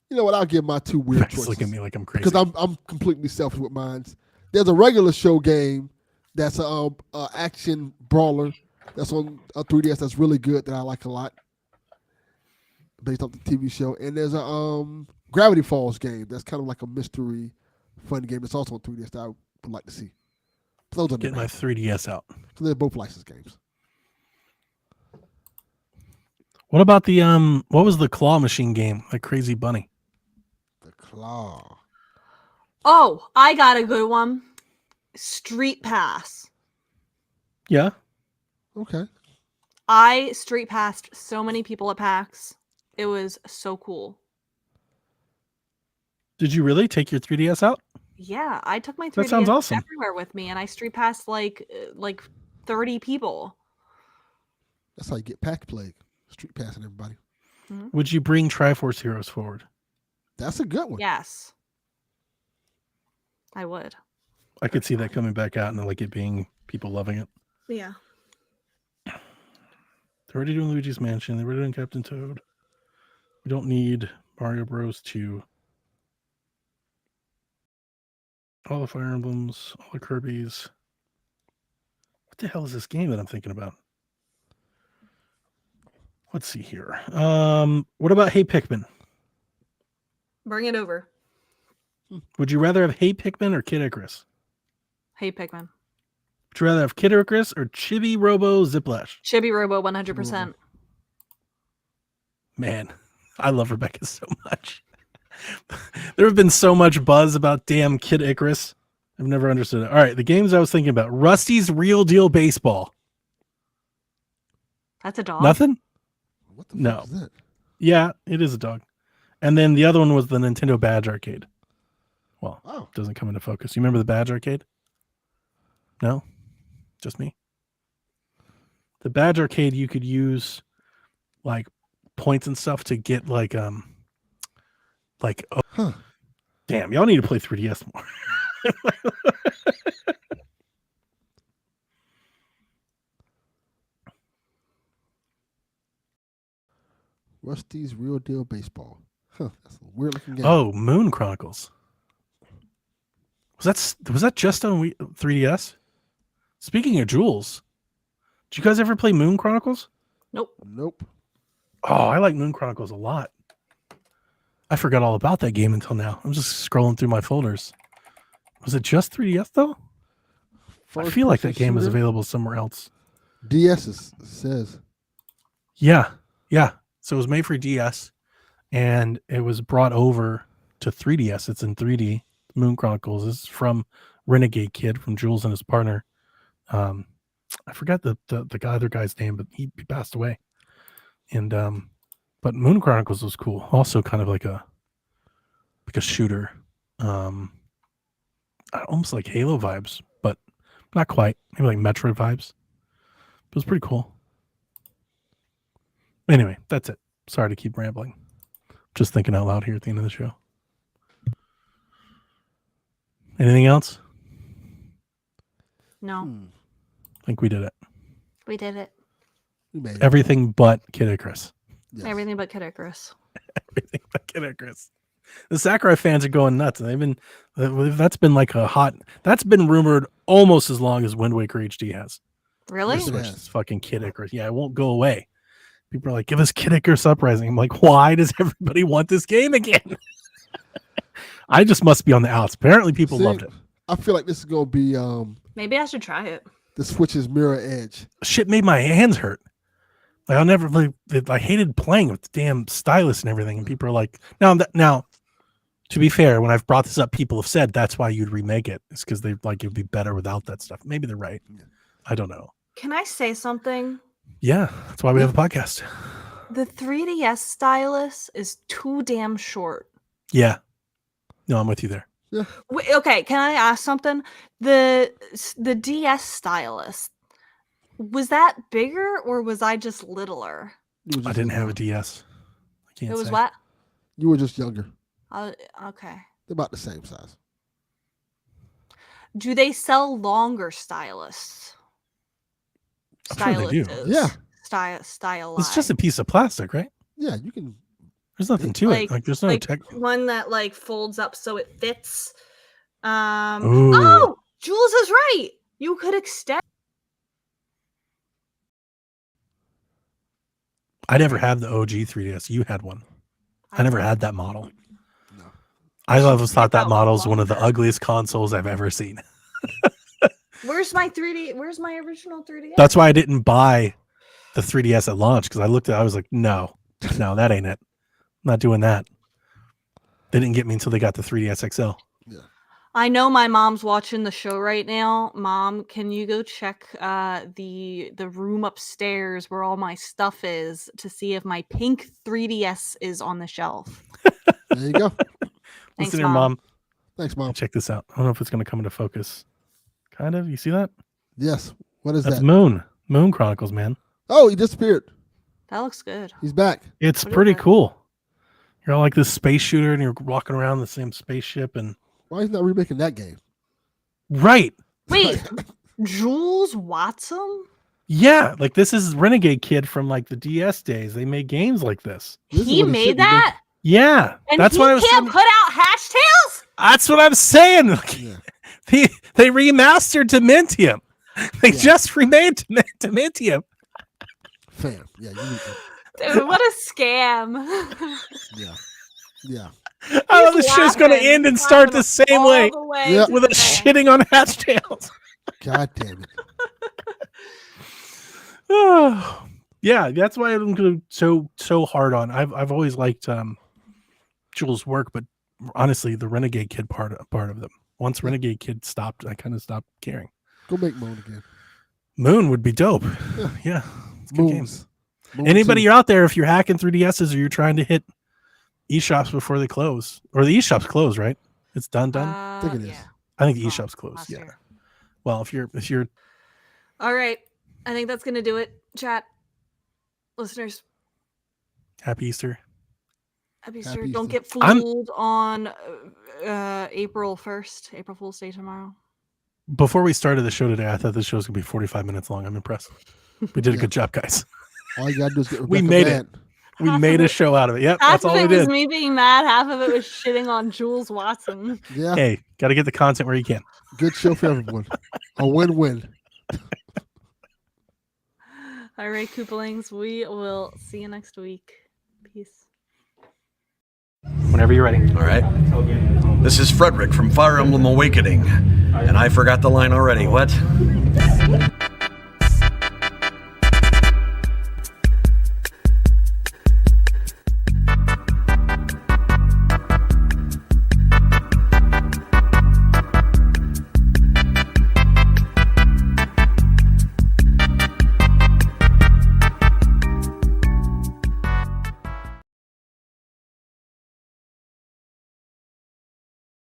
You know what? I'll give my two weird Max choices. look at me like I'm crazy. Because I'm completely selfish with mine. There's a regular show game that's a action brawler that's on a 3DS that's really good that I like a lot, based off the TV show. And there's a Gravity Falls game that's kind of like a mystery, fun game that's also on 3DS that I would like to see. Those are Get my 3DS out. So they're both licensed games. What about the what was the claw machine game? Like Crazy Bunny. The Claw. Oh, I got a good one. Street Pass. Yeah. Okay. I street passed so many people at PAX. It was so cool. Did you really take your 3DS out? Yeah, I took my 3DS That sounds awesome. everywhere with me, and I street passed like 30 people. That's how you get pack plague. Street passing everybody. Would you bring Triforce Heroes forward? That's a good one. Yes, I would. I could see that coming back out and like it being people loving it. Yeah. They're already doing Luigi's Mansion. They're already doing Captain Toad. We don't need Mario Bros. 2. All the Fire Emblems, all the Kirby's. What the hell is this game that I'm thinking about? Let's see here. What about Hey Pikmin? Bring it over. Would you rather have Hey Pikmin or Kid Icarus? Hey, Pikmin. Would you rather have Kid Icarus or Chibi Robo Ziplash? Chibi Robo 100%. Man, I love Rebecca so much. There have been so much buzz about damn Kid Icarus. I've never understood it. All right, the games I was thinking about. Rusty's Real Deal Baseball. That's a dog. Nothing? What the No. fuck is that? Yeah, it is a dog. And then the other one was the Nintendo Badge Arcade. Well, Oh. doesn't come into focus. You remember the Badge Arcade? No? Just me? The Badge Arcade, you could use like points and stuff to get like oh, Huh. damn, y'all need to play 3DS more. Rusty's Real Deal Baseball. Huh. That's a weird looking game. Oh, Moon Chronicles. Was that just on 3DS? Speaking of jewels, did you guys ever play Moon Chronicles? Nope. Nope. Oh, I like Moon Chronicles a lot. I forgot all about that game until now. I'm just scrolling through my folders. Was it just 3DS though? I feel like that game is available somewhere else. DS says. Yeah. So it was made for DS and it was brought over to 3DS. It's in 3D. Moon Chronicles is from Renegade Kid from Jules and his partner. I forgot the other guy's name, but he passed away. And but Moon Chronicles was cool. Also kind of like a shooter. Almost like Halo vibes, but Not quite. Maybe like Metroid vibes. It was pretty cool. Anyway, that's it. Sorry to keep rambling. Just thinking out loud here at the end of the show. Anything else? No, I think we did it. we did it. We made it. Everything but Kid Icarus. Yes. Everything but Kid Icarus. Everything but Kid Icarus. The Sakurai fans are going nuts. They've been that's been like a hot. That's been rumored almost as long as Wind Waker HD has. Really? Yes, it Switch has. this fucking Kid Icarus. Yeah, it won't go away. People are like, give us Kid Icarus Uprising. I'm like, why does everybody want this game again? I just must be on the outs. Apparently, people See, loved it. I feel like this is gonna be Maybe I should try it. the Switch's mirror edge. Shit made my hands hurt. Like I'll never. Like, I hated playing with the damn stylus and everything. And people are like, now. To be fair, when I've brought this up, people have said that's why you'd remake it. It's because they like it would be better without that stuff. Maybe they're right. I don't know. Can I say something? Yeah, that's why we have a podcast. The 3DS stylus is too damn short. Yeah. No, I'm with you there. Wait, okay, can I ask something? The DS stylus, was that bigger or was I just littler? You were I just didn't have a younger. DS. I can't It was say. what? You were just younger. Okay. They're about the same size. Do they sell longer stylus? I'm sure they do. Styluses. Yeah. Style. It's just a piece of plastic, right? Yeah, you can. There's nothing to it. Like there's no like tech. one that like folds up so it fits. Ooh. Oh, Jules is right. You could extend. I never had the OG 3DS. You had one. I never had that model. No. I always thought that out model is one of the longer. ugliest consoles I've ever seen. Where's my 3D? Where's my original 3DS? That's why I didn't buy the 3DS at launch because I looked at it, I was like, no, that ain't it. I'm not doing that. They didn't get me until they got the 3DS XL. I know my mom's watching the show right now. Mom, can you go check the room upstairs where all my stuff is to see if my pink 3DS is on the shelf? There you go. Thanks, Listen here, Mom. Thanks, Mom. Check this out. I don't know if it's going to come into focus. Kind of. You see that? Yes. What is That's that? Moon. Moon Chronicles, man. Oh, he disappeared. That looks good. He's back. It's What is pretty that? cool. You're all like this space shooter and you're walking around the same spaceship and Why is he not remaking that game? right. Wait, Jules Watson? Yeah, like this is Renegade Kid from like the DS days. They made games like this. This is He what it should made be doing. that? Yeah, And that's he what I was can't saying. put out Hatch Tales? That's what I'm saying. Like, Yeah. they remastered Dementium. They Yeah. just remade Dementium. Fam. Yeah, you need to. Dude, what a scam. Yeah. Yeah. Oh, the show's going to laughing, end and start the same all way the way Yeah. to with a the end. shitting on Hatch Tales. God damn it. Oh, yeah, that's why I'm going so hard on. I've always liked Jules' work, but honestly, the Renegade Kid part of them. Once Renegade Kid stopped, I kind of stopped caring. Go make Moon again. Moon would be dope. Yeah. Yeah, it's a good game. Moons. Moon Anybody 2. out there, if you're hacking 3DSs or you're trying to hit eShops before they close, or the eShops close, right? It's done. I think it is. Yeah, I think the oh, eShops closed. last Yeah. year. Well, if you're All right. I think that's going to do it. Chat. Listeners, happy Easter. happy Happy Easter. Don't Easter. get fooled on April 1st, April Fool's Day tomorrow. Before we started the show today, I thought this show was gonna be 45 minutes long. I'm impressed. We did a Yeah. good job, guys. All you gotta do is get We Rebecca made mad. We Half made of a it- show out of it. Yep, Half that's all of we it was did. me being mad. Half of it was shitting on Jules Watson. Yeah. Hey, got to get the content where you can. Good show for everyone. A win-win. All right, Koopalings. We will see you next week. Peace. Whenever you're ready. All right. This is Frederick from Fire Emblem Awakening. And I forgot the line already. What?